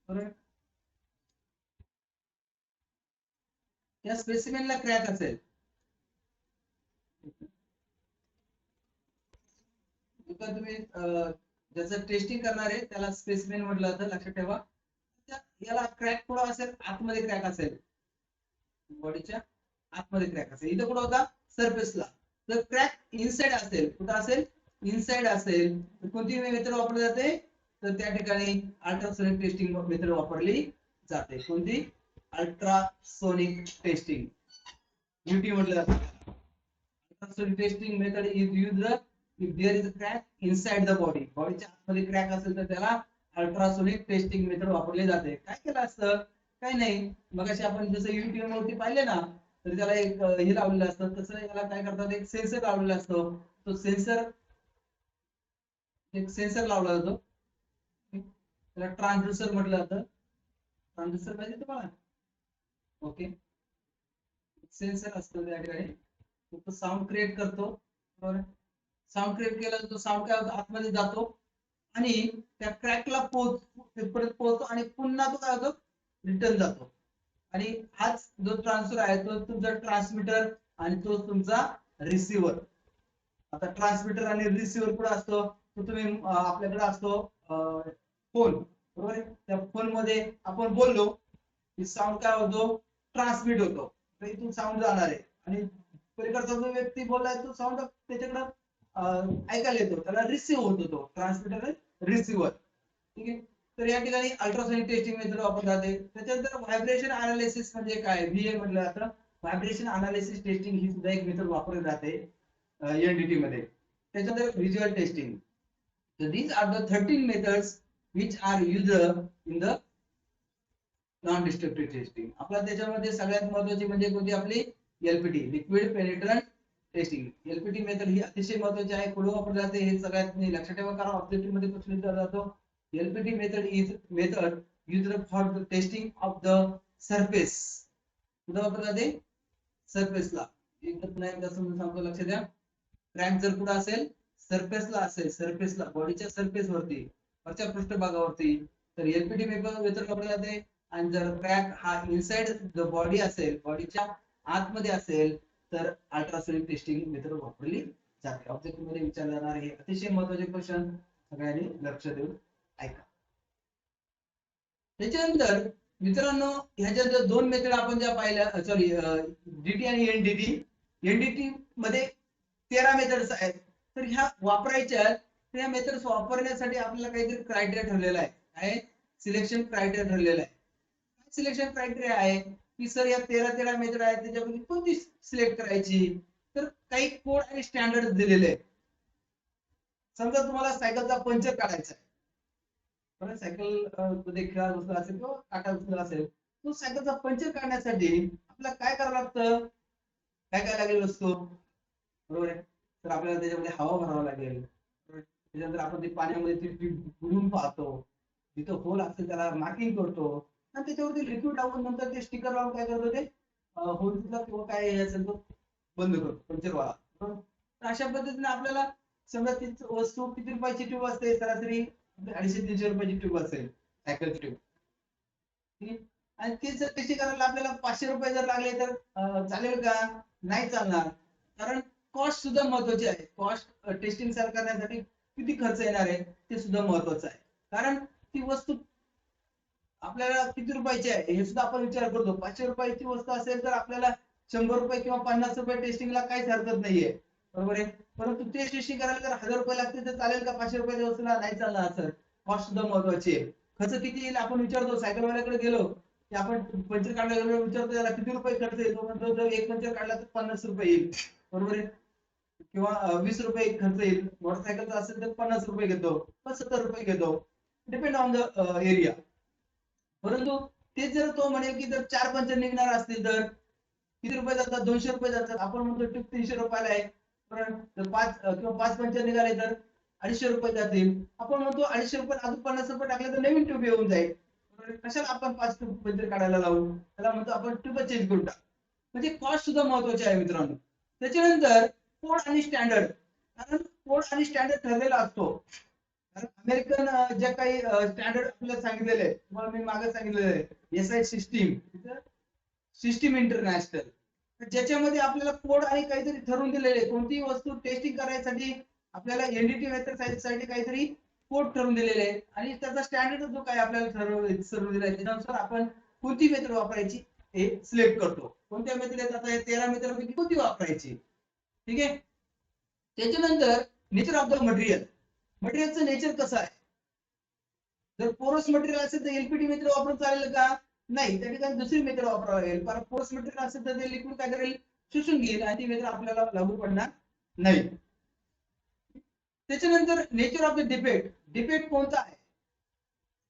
बरोबर, त्या स्पेसिमेनला क्रॅक असेल, तुम्ही ज्याचं टेस्टिंग करणार आहे त्याला स्पेसिमेन म्हटलं जातं, लक्षात ठेवा. याला क्रॅक कुठं असेल? आतमध्ये क्रॅक असेल, बॉडीच्या आतमध्ये क्रॅक असेल. इथं कुठं होता? सरफेसला. तर क्रॅक इनसाइड असेल, कुठं असेल? इनसाइड असेल तर कोणती मेथड वापरली जाते? तर त्या ठिकाणी अल्ट्रासोनिक टेस्टिंग मेथड वापरली जाते. कोणती? अल्ट्रासोनिक टेस्टिंग, यूटी म्हटलं जातं. Ultrasonic testing method is used if there is a crack inside the body. बॉडीच्या आतमध्ये क्रॅक असेल तर त्याला अल्ट्रासोनिक टेस्टिंग मेथड वापरली जाते. काय केलं असतं? काही नाही, मगाशी आपण जसं युट्यूब वरती पाहिले ना, तर त्याला एक हे लावलेलं असतं, तसं याला काय करतात? एक सेन्सर लावलेला असतो. तो सेन्सर, एक सेन्सर लावला जातो, त्याला ट्रान्सड्यूसर म्हटलं जातं. ट्रान्सड्यूसर पाहिजे तुम्हाला? ओके. सेन्सर असतो त्या ठिकाणी, तो साऊंड क्रिएट करतो. बरोबर. साऊंड क्रिएट केला तो साऊंड काय होतो? आतमध्ये जातो आणि त्या क्रॅकला तिथपर्यंत पोहोचतो आणि पुन्हा तो काय होतो? रिटर्न जातो. आणि हाच जो ट्रान्सफर आहे तो तुमचा ट्रान्समीटर आणि तो तुमचा रिसिव्हर. आता ट्रान्समीटर आणि रिसिव्हर कुठे असतो? तो तुम्ही आपल्याकडे असतो फोन, बरोबर आहे. त्या फोन मध्ये आपण बोललो की साऊंड काय होतो? ट्रान्समिट होतो. तर इथून साऊंड जाणार आहे आणि पलीकडचा जो व्यक्ती बोललाय तो साऊंड त्याच्याकडे ऐकायला येतो, त्याला रिसिव्ह होतो, तो ट्रान्समीटर रिसिव्हर. ठीक आहे. तर या ठिकाणी अल्ट्रासोनिक टेस्टिंग मेथड वापरली जाते. त्याच्यानंतर व्हायब्रेशन अनालिसिस म्हणजे काय? व्हीए म्हटलं जातं. व्हायब्रेशन अनालिसिस टेस्टिंग ही सुद्धा एक मेथड वापरली जाते एनडीटी मध्ये. त्याच्यानंतर visual testing. So these are the 13 methods which are used in the non destructive testing. आपल्या त्याच्यामध्ये सगळ्यात महत्त्वाची म्हणजे कोणती? आपली LPT, liquid penetrant testing. LPT method ही अतिशय महत्त्वाची आहे. कुठे वापरली जाते हे सगळ्यात लक्षात ठेवा, कारण ऑब्जेक्टिव्ह मध्ये क्वेश्चन विचारला जातो. LPT method is method used for the testing of the surface. कुठे वापरली जाते? सरफेसला. एकदा समजून सांगतो, लक्ष द्या. क्रॅक जर कुठे असेल? सरफेसला असेल, सरफेसला, बॉडीच्या सरफेस वरती, वरच्या पृष्ठभागावरती, तर एलपीटी मेथड वापरली जाते. आणि जर क्रॅक हा इनसाइड द बॉडी असेल, बॉडीच्या आतमध्ये असेल, तर अल्ट्रासोनिक टेस्टिंग मेथड वापरली जाते. ऑब्जेक्ट मध्ये विचारले जाणारे हे अतिशय महत्त्वाचे क्वेश्चन सगळ्यांनी लक्ष देऊन ऐका. त्याच्यानंतर मित्रांनो ह्याच्यात दोन मेथड आपण ज्या पाहिल्या, सॉरी डीटी आणि एनडीटी. एनडीटी मध्ये 13 मेथड्स आहेत. तर ह्या वापरायच्या, तर ह्या मेथड्स वापरण्यासाठी आपल्याला काहीतरी क्रायटेरिया ठरलेला आहे. काय? सिलेक्शन क्रायटेरिया ठरलेला आहे. सिलेक्शन क्रायटेरिया आहे की सर या 13 मेथड आहेत त्याच्यापैकी कोणती सिलेक्ट करायची? तर काही कोड आणि स्टँडर्ड दिलेले आहेत. समजा तुम्हाला सायकलचा पंचर काढायचा आहे, सायकल खेळा बसला असेल किंवा काटा बसला असेल, तो सायकलचा पंचर काढण्यासाठी आपल्याला काय करावं लागतं? काय काय लागेल वस्तू, बरोबर आहे. तर आपल्याला त्याच्यामध्ये हवा भरावा लागेल, त्याच्यानंतर आपण ते पाण्यामध्ये ती बुडून पाहतो, जिथं होल असेल त्याला मार्किंग करतो आणि त्याच्यावरती लिक्विड टाकून नंतर ते स्टिकर लावून काय करतो, ते होलला किंवा काय हे असेल तो बंद करतो पंक्चरवाला, बरोबर. तर अशा पद्धतीने आपल्याला समजा ती वस्तू किती रुपयाची ट्यूब असते, सरासरी 250-300 रुपयाची ट्यूब असेल, सायकलची ट्यूब. आणि ते जर टेस्टिंग करायला आपल्याला 500 रुपये जर लागले तर चालेल का? नाही चालणार, कारण कॉस्ट सुद्धा महत्वाची आहे. कॉस्ट टेस्टिंग करण्यासाठी किती खर्च येणार आहे ते सुद्धा महत्वाचं आहे, कारण ती वस्तू आपल्याला किती रुपयाची आहे हे सुद्धा आपण विचार करतो. 500 रुपयाची वस्तू असेल तर आपल्याला 100 रुपये किंवा 50 रुपये टेस्टिंगला काहीच हरकत नाहीये, बरोबर आहे. परंतु ते टेस्टिंग करायला जर 1000 रुपये लागतील तर चालेल का? 500 रुपयाच्या वस्तूला नाही चालणार सर. कॉस्ट सुद्धा महत्वाची आहे. खर्च किती येईल आपण विचारतो, सायकलवाल्याकडे गेलो की आपण पंक्चर काढायला गेलो, विचारतो त्याला किती रुपये खर्च येतो, म्हणतो जर एक पंक्चर काढला तर 50 रुपये येईल, बरोबर आहे. किंवा 20 रुपये खर्च येईल. मोटरसायकलचा असेल तर 50 रुपये घेतो, 70 रुपये घेतो, डिपेंड ऑन द एरिया. परंतु ते जर तो म्हणे की जर 4 पंक्चर निघणार असतील तर किती रुपये जातात? 200 रुपये जातात. आपण म्हणतो ट्यूब 300 रुपयाला आहे, तर 5 पंक्चर निघाले तर 250 रुपये जातील. आपण म्हणतो 250 रुपये अजून 50 रुपये टाकले तर नवीन ट्यूब येऊन जाईल. कशाला आपण 5 पंक्चर काढायला लावू, त्याला म्हणतो आपण ट्यूब चेंज करून टाक. म्हणजे कॉस्ट सुद्धा महत्वाची आहे मित्रांनो. त्याच्यानंतर कोड आणि स्टँडर्ड, कारण कोड आणि स्टँडर्ड ठरलेला असतो. अमेरिकन ज्या काही स्टँडर्ड आपल्याला सांगितलेले आहे, तुम्हाला मी मागे सांगितलेलं आहे SI सिस्टीम इंटरनॅशनल, ज्याच्यामध्ये आपल्याला कोड आणि काहीतरी ठरवून दिलेले आहे. कोणतीही वस्तू टेस्टिंग करायसाठी आपल्याला एनडीटी मेथडसाठी काहीतरी कोड ठरवून दिलेले आहे आणि त्याचा स्टँडर्ड जो काही आपल्याला ठरवून दिला आहे त्यानुसार आपण कोणती मेथड वापरायची हे सिलेक्ट करतो. कोणत्या मेथड आहेत, आता 13 मेथडपैकी कोणती वापरायची, ठीक आहे. त्याच्यानंतर नेचर ऑफ द मटेरियल, मटेरियलचं नेचर कसं आहे. जर पोरस मटेरियल असेल तर एलपीटी मेथड वापरून चालेल का? नाही, त्या ठिकाणी दुसरी मेथड वापरावी लागेल. कारण पोरस मटेरियल असेल तर ते लिक्विड काय करेल, शोषून घेईल आणि ती मेथड आपल्याला लागू पडणार नाही. त्याच्यानंतर nature of the defect, defect कोणता आहे?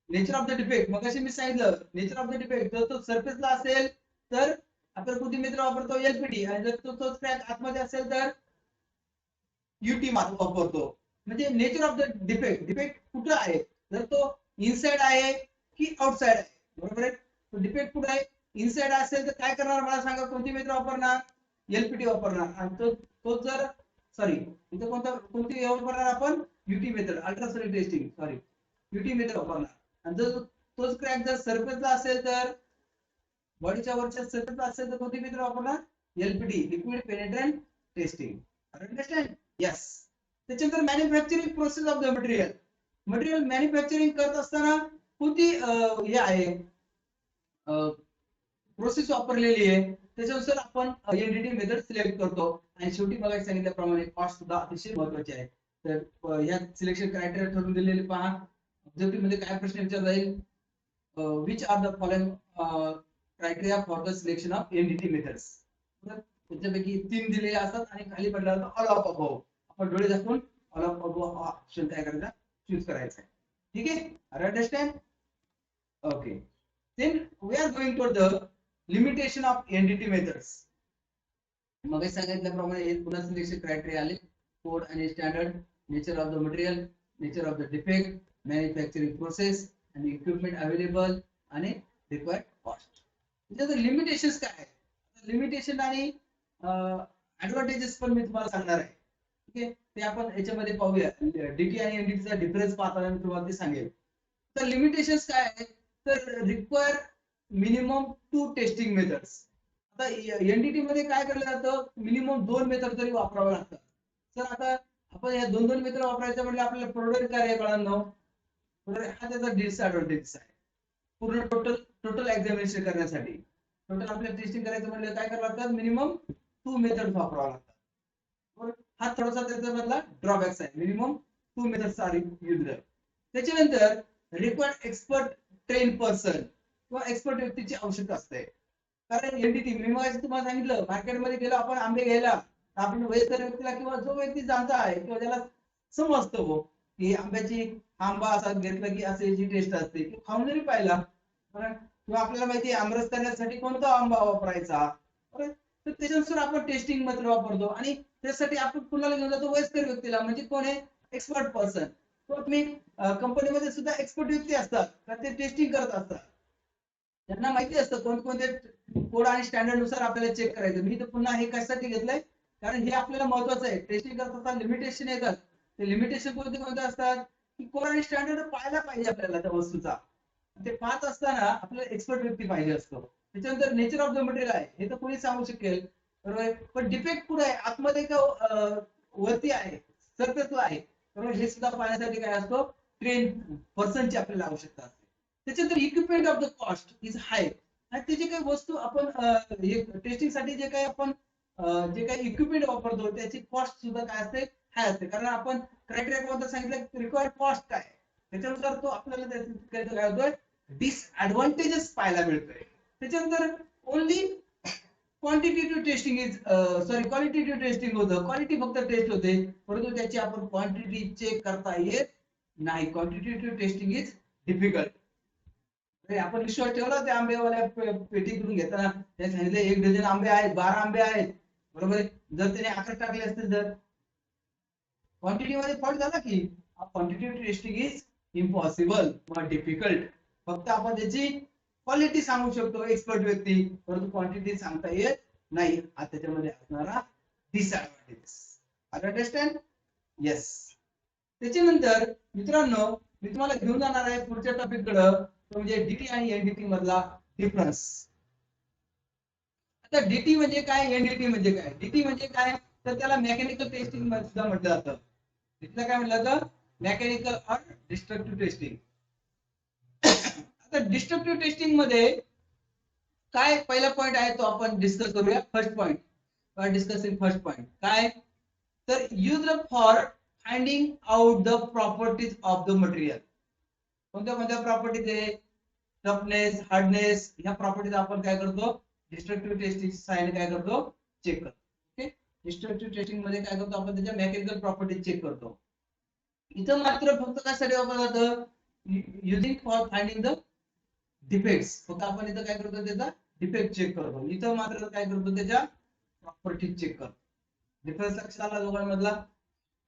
नेचर ऑफ द डिफेक्ट मग मी सांगितलं, नेचर ऑफ द डिफेक्ट जर तो सरफेसला असेल तर आपण कोणती मेथड वापरतो, एलपीटी, आणि जर तो क्रॅक आतमध्ये असेल तर युटी वापरतो. म्हणजे nature of the defect, defect कुठं आहे, जर तो इनसाइड आहे की आउटसाइड आहे, बरोबर आहे. तो डिफेक्ट कुठे आहे, इनसाइड असेल तर काय करणार मला सांगा, कोणती मेथड वापरणार, एलपीटी वापरणार. आणि तो जर सॉरी इथं कोणती वापरणार आपण, UT method, ultrasonic testing, sorry UT method वापरणार. आणि जर तोच क्रॅक जर सरफेसला असेल तर बॉडीच्या वरच्या सरफेसला असेल तर कोणती मेथड वापरणार, LPT, liquid penetrant testing. Understand? Yes. त्याच्यानंतर manufacturing process of the material, material manufacturing करत असताना कोणती हे आहे प्रोसेस वापरलेली आहे, त्याच्यानुसार आपण एनडीटी मेथड सिलेक्ट करतो. आणि शेवटी बघायला सांगितल्याप्रमाणे कॉस्ट सुद्धा अतिशय महत्वाची आहे. तर या सिलेक्शन क्रायटेरिया ठरवून दिलेले पहा. ऑब्जेक्टिव्ह मध्ये काय प्रश्न विचारला जाईल, which are the following criteria for the selection of NDT methods. त्याच्यापैकी 3 दिलेले असतात आणि खाली पडलेला ऑल ऑफ अबोव्ह, आपण डोळे दाखवून ऑल ऑफ अबोव्ह ऑप्शन काय करायचा, चूज करायचा आहे. ठीक आहे, understand? Okay. Then we are going to the limitation of NDT methods. मग सांगितल्याप्रमाणे हे पुन्हा सिलेक्शन क्रायटेरिया आले, कोड आणि standard, nature of the material, nature of the defect, manufacturing process आणि इक्विपमेंट अवेलेबल आणि रिक्वायर्ड कॉस्ट. त्याचे लिमिटेशन्स काय आहेत, लिमिटेशन आणि ऍडव्हांटेजेस पण मी तुम्हाला सांगणार आहे. ठीक आहे, ते आपण याच्यामध्ये पाहूया. डीटी आणि एनडीटीचा डिफरन्स पाहताना मी तुम्हाला ते सांगेल. तर लिमिटेशन्स काय आहेत, तर रिक्वायर मिनिमम 2 टेस्टिंग मेथड्स. आता एनडीटी मध्ये काय केलं जातं, मिनिमम 2 मेथड तरी वापरावे लागतात. तर आता आपण या 2 मेथड वापरायचं म्हणजे आपल्याला प्रोडक्ट कार्य कळणार, हा त्याचा डिसएडव्हांटेज आहे. पूर्ण टोटल एक्झामिनेशन करण्यासाठी टोटल आपल्याला टेस्टिंग करायचं म्हणजे काय करावं लागतं, मिनिमम 2 मेथड वापरावं लागतात. हा थोडासा त्याच्यामधला ड्रॉबॅक्स आहे, मिनिमम 2 मेथड्स आर यूज्ड. त्याच्यानंतर रिक्वायर्ड एक्सपर्ट ट्रेन पर्सन किंवा एक्सपर्ट व्यक्तीची आवश्यकता असते. कारण एनडीटी मी मग तुम्हाला सांगितलं, मार्केटमध्ये गेलो आपण आंबे घ्यायला, आपण वयस्कर व्यक्तीला किंवा जो व्यक्ती जाणता आहे किंवा ज्याला समजतो की आंब्याची आंबा असा घेतला की असे जी टेस्ट असते, खाऊन जरी पाहिला किंवा आपल्याला माहिती आहे आमरस करण्यासाठी कोणता आंबा वापरायचा, तर त्याच्यानुसार आपण टेस्टिंग मेथड वापरतो आणि त्यासाठी आपण कुणाला घेऊन जातो वयस्कर व्यक्तीला, म्हणजे कोण आहे एक्सपर्ट पर्सन. तो तुम्ही कंपनीमध्ये सुद्धा एक्सपर्ट व्यक्ती असतात तर ते टेस्टिंग करत असतात, त्यांना माहिती असतं कोणकोणते कोड आणि स्टँडर्ड नुसार आपल्याला चेक करायचं. मी तर पुन्हा हे कशासाठी घेतलंय, कारण हे आपल्याला महत्वाचं आहे. टेस्टिंग करताना लिमिटेशन येतात, ते लिमिटेशन कोणते कोणते असतात की कोड आणि स्टँडर्ड पाहायला पाहिजे आपल्याला त्या वस्तूचा. ते पाहत असताना आपल्याला एक्सपर्ट व्यक्ती पाहिजे असतो. त्याच्यानंतर नेचर ऑफ द मटेरियल आहे हे तर कोणी सांगू शकेल, बरोबर. पण डिफेक्ट कुठे आहे, आतमध्ये का वरती आहे, सरफेसला आहे, बरोबर. हे सुद्धा पाहण्यासाठी काय असतो, ट्रेन पर्सनची आपल्याला आवश्यकता असते. त्याच्यानंतर equipment of the cost is high, आणि ते जे काही वस्तू आपण टेस्टिंग साठी जे काही आपण जे काही इक्विपमेंट वापरतो त्याची कॉस्ट सुद्धा काय असते, हाय असते. कारण आपण क्रायटेरिया कोणता सांगितलं, रिक्वायर्ड कॉस्ट काय, त्याच्यानुसार तो आपल्याला काय होतोय, डिसएडव्हान्टेजेस पाहायला मिळतोय. त्याच्यानंतर only quantitative testing is qualitative testing होतं, क्वालिटी फक्त टेस्ट होते, परंतु त्याची आपण क्वांटिटी चेक करता येत नाही. Quantitative testing is difficult. आपण विश्वास ठेवला त्या आंब्यावाल्या पेटीकडून घेताना, त्याने सांगितले 1 डझन आंबे आहेत, 12 आंबे आहेत, बरोबर. जर त्याने 11 टाकले असतील तर क्वांटिटी मध्ये फॉल्ट झाला की. क्वांटिटेटिव्ह टेस्टिंग इज इम्पॉसिबल किंवा डिफिकल्ट. फक्त आपण त्याची क्वालिटी सांगू शकतो एक्सपर्ट व्यक्ती, परंतु क्वांटिटी सांगता येत नाही. हा त्याच्यामध्ये असणारा डिसएडव्हान्टेज. अंडरस्टँड? येस. त्याच्यानंतर मित्रांनो मी तुम्हाला घेऊन जाणार आहे पुढच्या टॉपिक कडे, तो म्हणजे डीटी आणि एनडीटी मधला डिफरन्स. आता डीटी म्हणजे काय, एनडीटी म्हणजे काय. डीटी म्हणजे काय, तर त्याला मेकॅनिकल टेस्टिंग सुद्धा म्हटलं जातं. तिथलं काय म्हटलं जातं, मेकॅनिकल और डिस्ट्रक्टिव्ह टेस्टिंग. आता डिस्ट्रक्टिव्ह टेस्टिंग मध्ये काय पहिला पॉइंट आहे तो आपण डिस्कस करूया. First point discussing first point काय, तर use for finding out the properties of the material. कोणत्या कोणत्या प्रॉपर्टीज आहे, टफनेस, हार्डनेस, ह्या प्रॉपर्टीज आपण काय करतो, डिस्ट्रक्टिव्ह टेस्टिंग साइन काय करतो, चेक करतो. ओके. डिस्ट्रक्टिव्ह टेस्टिंग मध्ये काय करतो आपण, त्याच्या मेकॅनिकल प्रॉपर्टीज चेक करतो. इथं मात्र फक्त कशासाठी वापरलं जातं, using for finding the defects. फक्त आपण इथं काय करतो, त्याचा डिफेक्ट चेक करतो. इथं मात्र काय करतो, त्याच्या प्रॉपर्टीज चेक करतो. डिफरन्स लक्षात आला दोघांमधला.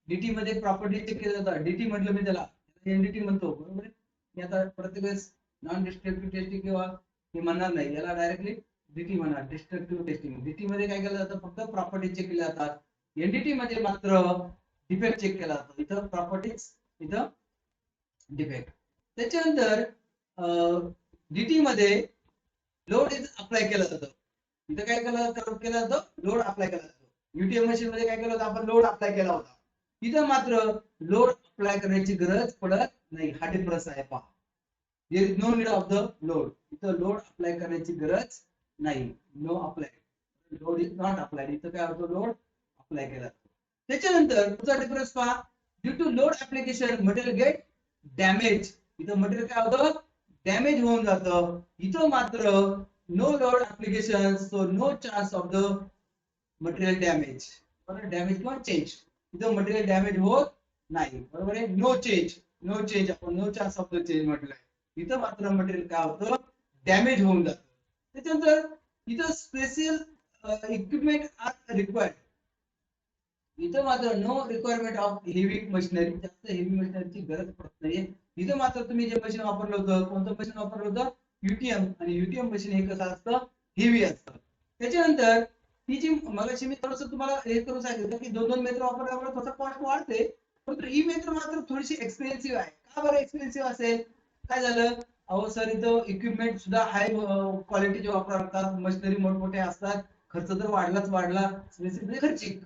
डीटी मध्ये प्रॉपर्टी चेक केलं जातं, डीटी म्हटलं मी त्याला, एनडीटी म्हणतो, बरोबर. मी आता प्रत्येक वेळेस नॉन डिस्ट्रक्टिव्ह टेस्टिंग किंवा हे म्हणणार नाही, याला डायरेक्टली डीटी म्हणा, डिस्ट्रक्टिव्ह टेस्टिंग. डीटी मध्ये काय केलं जातं, फक्त प्रॉपर्टी चेक केल्या जातात. एनडीटी मध्ये मात्र डिफेक्ट चेक केला जातो. इथं प्रॉपर्टीज, इथं डिफेक्ट. त्याच्यानंतर डीटी मध्ये लोड इज अप्लाय केलं जातं. इथं काय केलं जातं, लोड अप्लाय केला जातो. यूटीएम मशीन मध्ये काय केलं होतं, आपण लोड अप्लाय केला होता. इथं मात्र लोड अप्लाय करण्याची गरज पडत नाही. हा डिफरन्स आहे पहा. There is no need of the load. इथं लोड अप्लाय करण्याची गरज नाही. No apply, load is not applied. इथं काय होतं, लोड अप्लाय केला जातो. त्याच्यानंतर पुढचा डिफरन्स पहा, due to load application material get damage. इथं मटेरियल काय होतं, डॅमेज होऊन जातं. इथं मात्र no load application, so no chance of the material damage. बरोबर, डॅमेज किंवा चेंज. इथं मटेरियल डॅमेज होत नाही, बरोबर आहे. नो चेंज, नो चेंज, आपण no chance of the change म्हटलंय. इथं मात्र मटेरियल काय होतं, डॅमेज होऊन जातं. त्याच्यानंतर इथं स्पेशल इक्विपमेंट आर रिक्वायर्ड. इथं मात्र no requirement of heavy machinery. जास्त हेवी मशिनरीची गरज पडत नाहीये. इथं मात्र तुम्ही जे मशीन वापरलं होतं, कोणतं मशीन वापरलं होतं, यूटीएम. आणि यूटीएम मशीन हे कसं असतं, हेवी असतं. त्याच्यानंतर ही जी मगाशी मी थोडंसं तुम्हाला हे करून सांगितलं की दोन मेथड वापरल्यामुळे थोडा कॉस्ट वाढते, परंतु ही मेथड मात्र थोडीशी एक्सपेन्सिव्ह आहे. का बरं एक्सपेन्सिव्ह असेल, काय झालं, अहो सर इथं इक्विपमेंट सुद्धा हाय क्वालिटीचे वापरतात, मशिनरी मोठमोठे असतात, खर्च तर वाढलाच वाढला, खर्चिक.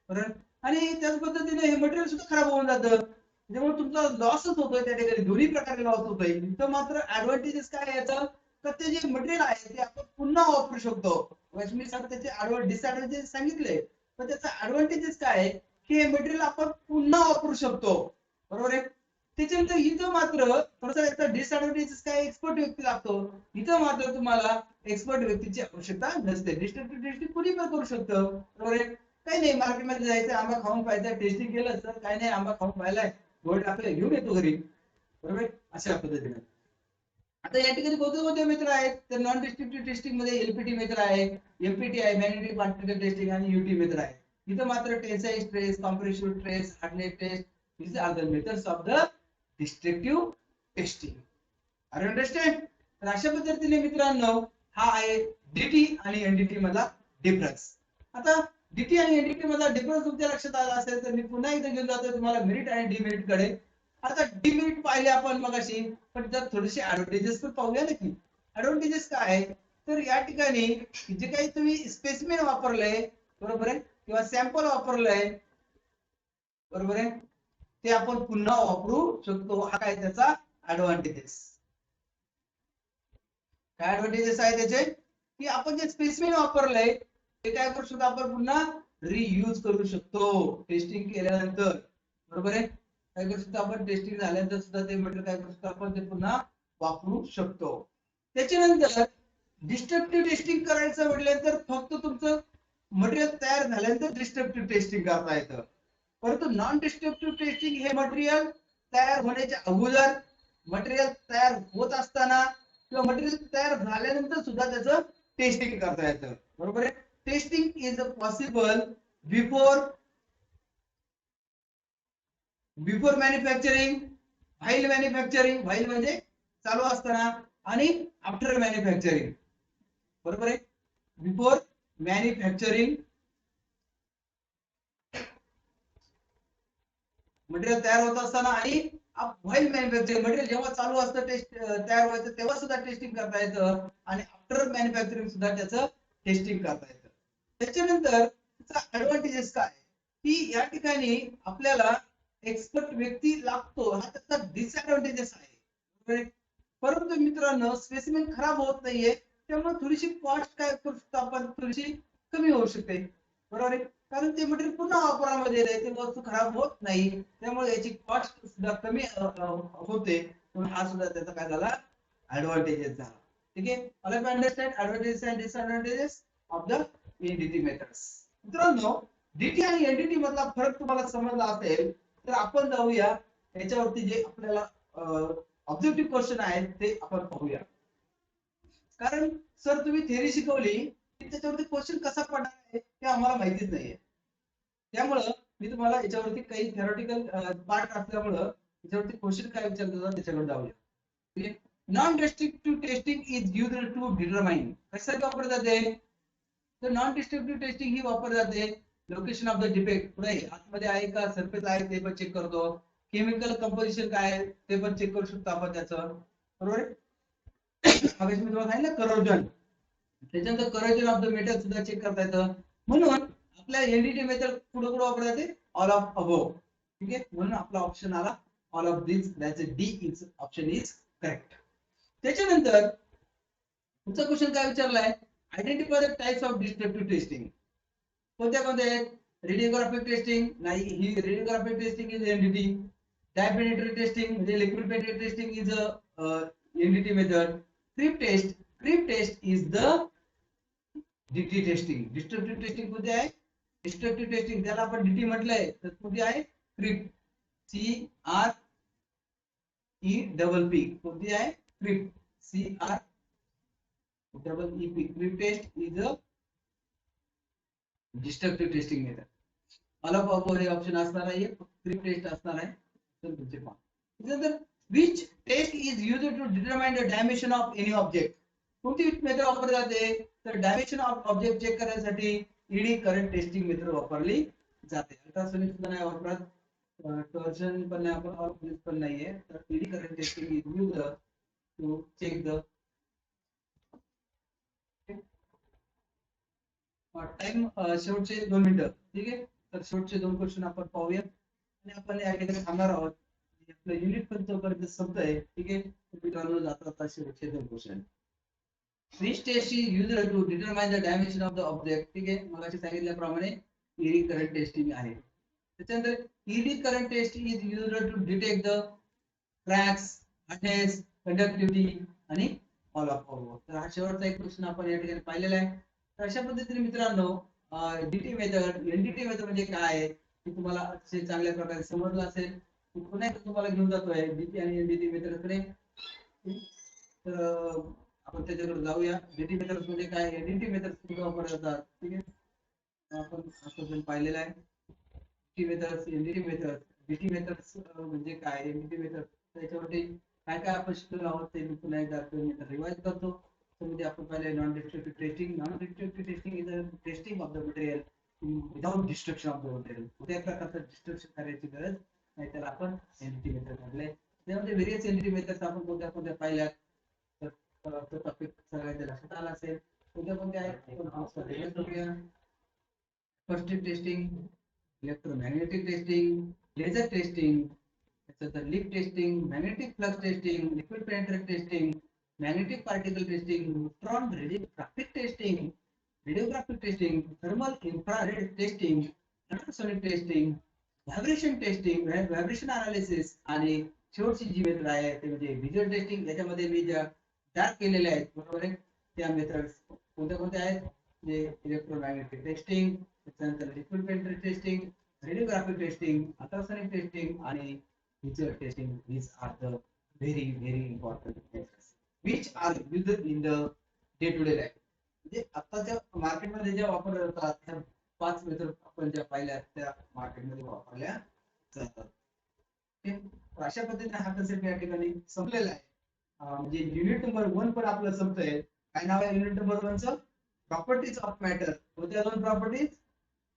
आणि त्याच पद्धतीने हे मटेरियल सुद्धा खराब होऊन जातं, त्यामुळे तुमचा लॉसच होतोय त्या ठिकाणी, दोन्ही प्रकारे लॉस होतोय. इथं मात्र ऍडव्हान्टेजेस काय आहे याचं, तर ते जे मटेरियल आहे ते आपण पुन्हा वापरू शकतो. मी त्याचे डिसएडव्हान्टेजेस सांगितले, पण त्याचा ऍडव्हान्टेजेस काय आहे की हे मटेरियल आपण पुन्हा वापरू शकतो, बरोबर आहे. त्याच्यानंतर इथं मात्र थोडासा याचा डिसएडव्हान्टेजेस काय, एक्सपर्ट व्यक्ती लागतो. इथं मात्र तुम्हाला एक्सपर्ट व्यक्तीची आवश्यकता नसते. डिस्ट्रक्टिव्ह टेस्टिंग कुणी पण करू शकतं, बरोबर आहे. काही नाही, मार्केटमध्ये जायचं, आंबा खाऊन पाहायचा, टेस्टिंग केलं तर काही नाही, आंबा खाऊन पाहिलाय, गोड टाकले, घेऊन येतो घरी, बरोबर. अशा पद्धतीने आता या ठिकाणी कोणते कोणते मेथड आहेत तर नॉन डिस्ट्रक्टिव्ह टेस्टिंग मध्ये एलपीटी मेथड आहे, एमपीटी आहे, मॅग्नेटिक पार्टिकल टेस्टिंग आणि यूटी मेथड आहे. इथं मात्र tensile stress, compressive stress, hardness test, these are the methods of the destructive testing. Are you understand? तर अशा पद्धतीने मित्रांनो हा आहे डीटी आणि एनडीटी मधला डिफरन्स. आता डीटी आणि एनडीटी मधला डिफरन्स तुमच्या लक्षात आला असेल तर मी पुन्हा एकदा घेऊन जातो तुम्हाला मेरिट आणि डिमेरिट कडे. आता डिमेरिट पाहिले आपण मगाशी, पण जर थोडेसे ऍडव्हांटेजेस पण पाहूया ना की ऍडव्हांटेजेस काय आहे. तर या ठिकाणी जे काही तुम्ही स्पेसिमेन वापरलंय बरोबर आहे किंवा सॅम्पल वापरलंय बरोबर आहे ते आपण पुन्हा वापरू शकतो. हा काय त्याचा ऍडव्हांटेजेस. काय ऍडव्हांटेजेस आहे त्याचे की आपण जे स्पेसिमेन वापरलंय ते काय करू शकतो आपण पुन्हा रियूज करू शकतो टेस्टिंग केल्यानंतर बरोबर आहे. काय करू शकतो आपण टेस्टिंग झाल्यानंतर सुद्धा ते मटेरियल काय करू शकतो आपण ते पुन्हा वापरू शकतो. त्याच्यानंतर डिस्ट्रक्टिव्ह टेस्टिंग करायचं म्हटल्यानंतर फक्त तुमचं मटेरियल तयार झाल्यानंतर डिस्ट्रक्टिव्ह टेस्टिंग करता येतं. परंतु नॉन डिस्ट्रक्टिव्ह टेस्टिंग हे मटेरियल तयार होण्याच्या अगोदर, मटेरियल तयार होत असताना किंवा मटेरियल तयार झाल्यानंतर सुद्धा त्याचं टेस्टिंग करता येतं बरोबर आहे. Testing is possible before manufacturing, while manufacturing, while म्हणजे चालू असताना, आणि आफ्टर मॅन्युफॅक्चरिंग बरोबर आहे. बिफोर मॅन्युफॅक्चरिंग मटेरियल तयार होत असताना आणि व्हाईल मॅन्युफॅक्चरिंग मटेरियल जेव्हा चालू असतं टेस्ट तयार व्हायचं तेव्हा सुद्धा टेस्टिंग करता येतं आणि आफ्टर मॅन्युफॅक्चरिंग सुद्धा त्याचं टेस्टिंग करता येतं. त्याच्यानंतर त्याचा ऍडव्हांटेजेस काय की या ठिकाणी आपल्याला एक्सपर्ट व्यक्ती लागतो हा त्याचा डिसएडव्हांटेजेस आहे. परंतु मित्रांनो स्पेसिमेन खराब होत नाहीये त्यामुळे थोडीशी कॉस्ट काय करू शकतो आपण थोडीशी कमी होऊ शकते बरोबर आहे. कारण ते मटेरियल पुन्हा वापरामध्ये येते, ते वस्तू खराब होत नाही त्यामुळे याची कॉस्ट सुद्धा कमी होते. हा सुद्धा त्याचा काय झाला ऍडव्हांटेजेस झाला. ठीक आहे. All of understand advantages and disadvantages of the NDT methods. मित्रांनो डीटी आणि एनडीटी मधला फरक तुम्हाला समजला असेल तर आपण जाऊया याच्यावरती जे आपल्याला ऑब्जेक्टिव्ह क्वेश्चन आहेत ते आपण पाहूया. कारण सर तुम्ही थेअरी शिकवली त्याच्यावरती क्वेश्चन कसा पडणार आहे ते आम्हाला माहितीच नाहीये. त्यामुळं मी तुम्हाला याच्यावरती काही थेरॉटिकल पार्ट असल्यामुळं याच्यावरती क्वेश्चन काय विचारतो त्याच्याकडे जाऊया. Non destructive testing is used to determine कशासाठी वापरले जाते तर नॉन डिस्ट्रक्टिव्ह टेस्टिंग ही वापरली जाते लोकेशन ऑफ द डिफेक्ट पुढे आतमध्ये आहे का सरफेस आहे ते पण चेक करतो. केमिकल कंपोजिशन काय आहे ते पण चेक करू शकतो आपण त्याचं बरोबर आहे. मी तुम्हाला सांगितलं करोजन त्याच्यानंतर करोजन ऑफ द मेटल सुद्धा चेक करता येतं. म्हणून आपल्या एनडीटी मेथड पुढे पुढे वापरले जाते ऑल ऑफ अबोव. ठीक आहे. म्हणून आपला ऑप्शन आला all of this that's D is option is correct. त्याच्यानंतर पुढचा क्वेश्चन काय विचारलाय identify the types of destructive testing. कोणत्या कोणत्या आहेत रेडिओग्राफिक टेस्टिंग नाही ही radiographic testing is NDT. Dye penetrant testing म्हणजे liquid penetrant testing is NDT method. Creep test is the DT testing. Destructive testing कोणती आहे डिस्ट्रक्टिव्ह टेस्टिंग त्याला आपण डीटी म्हटलंय तर कोणती आहे creep C R E double P कोणती आहे creep C R double E P. Creep test is a destructive testing method. All of above हे ऑप्शन असणार आहे क्रीप टेस्ट असणार आहे. तर तुमचे पहा त्यानंतर which test is used to determine the dimension of any object. कोणती मेथड वापरली जाते तर डायमेन्शन ऑफ ऑब्जेक्ट चेक करण्यासाठी ईडी करंट टेस्टिंग मेथड वापरली जाते. अल्ट्रासोनिक सुद्धा नाही वापरत टॉर्शन पण नाही वापरत पण नाहीये तर eddy current testing is used to check the time. शेवटचे 2 मिनिटं ठीक आहे. तर शेवटचे 2 क्वेश्चन आपण पाहूया आणि आपण या ठिकाणी थांबणार आहोत. आपलं युनिट पण तोपर्यंत संपतंय ठीक आहे. मित्रांनो जाता शेवटचे 2 question. Which test is used to determine the dimension of the object. ठीक आहे. मगाशी सांगितल्याप्रमाणे ईडी करंट टेस्टिंग आहे. त्याच्यानंतर eddy current test is used to detect the cracks, hardness, conductivity आणि ऑल ऑफ अबोव. तर हा शेवटचा एक क्वेश्चन आपण या ठिकाणी पाहिलेला आहे. तर अशा पद्धतीने मित्रांनो डीटी मेथड एनडीटी मेथड म्हणजे काय आहे हे तुम्हाला अतिशय चांगल्या प्रकारे समजलं असेल. पुन्हा एकदा तुम्हाला घेऊन जातोय डीटी आणि एनडीटी मेथड कडे. तर आपण त्याच्याकडे जाऊया. डीटी मेथड्स म्हणजे काय, एनडीटी मेथड्स कुठे वापरले जातात, ठीक आहे. आपण आतापर्यंत पाहिलेलं आहे DT methods, NDT methods. DT methods म्हणजे काय, एनडीटी मेथड्स त्याच्यावरती काय काय आपण शिकलेलो आहोत ते मी पुन्हा एकदा रिवाइज करतो. त्यामध्ये आपण पाहिले non destructive testing. Non destructive testing is a testing of the material without destruction of the material. कुठल्याही प्रकारचं डिस्ट्रक्शन करायची गरज नाही, त्याला आपण एनडीटी मेथड म्हटले. त्यामध्ये व्हेरियस एनडीटी मेथड्स आपण कोणत्या कोणत्या पाहिल्या तर तो टॉपिक सगळ्यांच्या लक्षात आला असेल. कोणत्या कोणत्या आहेत, first testing, electromagnetic testing, laser testing, त्याच्यानंतर leak testing, magnetic flux testing, liquid penetrant testing, magnetic particle testing, neutron radiographic testing, radiographic testing, thermal infrared testing, ultrasonic testing, vibration testing, vibration analysis, आणि शेवटची जी method आहे ते म्हणजे visual testing. याच्यामध्ये मी ज्या dark केलेल्या आहेत बरोबर आहे त्या मेथड्स कोणत्या कोणत्या आहेत, जे इलेक्ट्रोमॅग्नेटिक टेस्टिंग, त्याच्यानंतर liquid penetrant testing, radiographic testing, ultrasonic testing आणि visual testing. These are the very important methods which are used in the day to day life. म्हणजे आताच्या मार्केटमध्ये ज्या वापरल्या जातात त्या 5 मेथड आपण ज्या पाहिल्या त्या मार्केटमध्ये वापरल्या जातात. अशा पद्धतीने हा कन्सेप्ट या ठिकाणी संपलेला आहे. म्हणजे युनिट नंबर 1 पण आपलं संपतंय. काय नाव आहे युनिट नंबर 1 चं? Properties of matter. कोणत्या दोन प्रॉपर्टीज?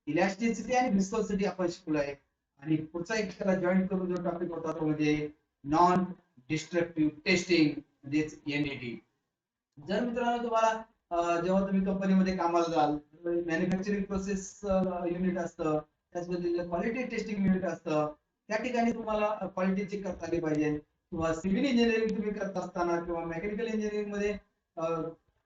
इलॅस्टिसिटी आणि विस्कोसिटी आपण शिकलो आहे. आणि पुढचा एक त्याला जॉईन करून जो टॉपिक होता तो म्हणजे नॉन डिस्ट्रक्टिव्ह टेस्टिंग म्हणजेच एनडीटी. जर मित्रांनो तुम्हाला जेव्हा तुम्ही कंपनीमध्ये कामाला जाल, मॅन्युफॅक्चरिंग प्रोसेस युनिट असतं, त्याचबरोबर क्वालिटी टेस्टिंग युनिट असतं. त्या ठिकाणी तुम्हाला क्वालिटी चेक करता आली पाहिजे. किंवा सिव्हिल इंजिनिअरिंग तुम्ही करत असताना किंवा मेकॅनिकल इंजिनिअरिंग मध्ये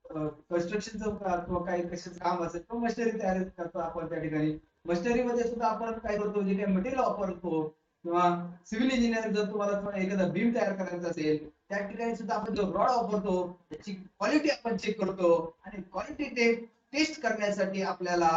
कन्स्ट्रक्शनचं किंवा काही कशाचं काम असेल किंवा मशिनरी तयार करतो आपण त्या ठिकाणी. मशिनरी मध्ये सुद्धा आपण काय करतो, जे काही मटेरियल वापरतो किंवा सिव्हिल इंजिनियर जर तुम्हाला एखादा बीम तयार करायचा असेल त्या ठिकाणी सुद्धा आपण जो रॉड वापरतो त्याची क्वालिटी आपण चेक करतो. आणि क्वालिटी टेस्ट करण्यासाठी आपल्याला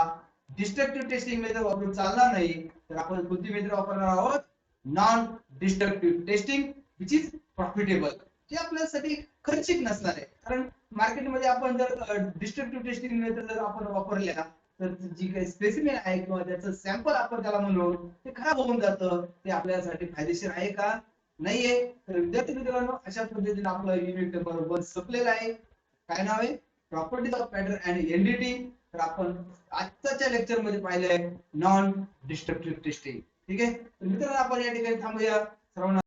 डिस्ट्रक्टिव्ह टेस्टिंग मेथड वापरून चालणार नाही, तर आपण कोणती मेथड वापरणार आहोत? Non destructive testing which is profitable, जे आपल्यासाठी खर्चिक नसणार आहे. कारण मार्केटमध्ये आपण जर डिस्ट्रक्टिव्ह टेस्टिंग मेथड जर आपण वापरल्या तर जी काही स्पेसिमेन आहे किंवा त्याचं सॅम्पल आपण त्याला म्हणू ते खराब होऊन जातं. ते आपल्यासाठी फायदेशीर आहे का? नाहीये. तर विद्यार्थी मित्रांनो, अशा पद्धतीने आपलं युनिट नंबर 1 संपलेलं आहे. काय नाव आहे? Properties of matter and NDT. तर आपण आजच्या लेक्चर मध्ये पाहिलंय नॉन डिस्ट्रक्टिव्ह टेस्टिंग. ठीक आहे, तर मित्रांनो आपण या ठिकाणी थांबूया. सर्वांना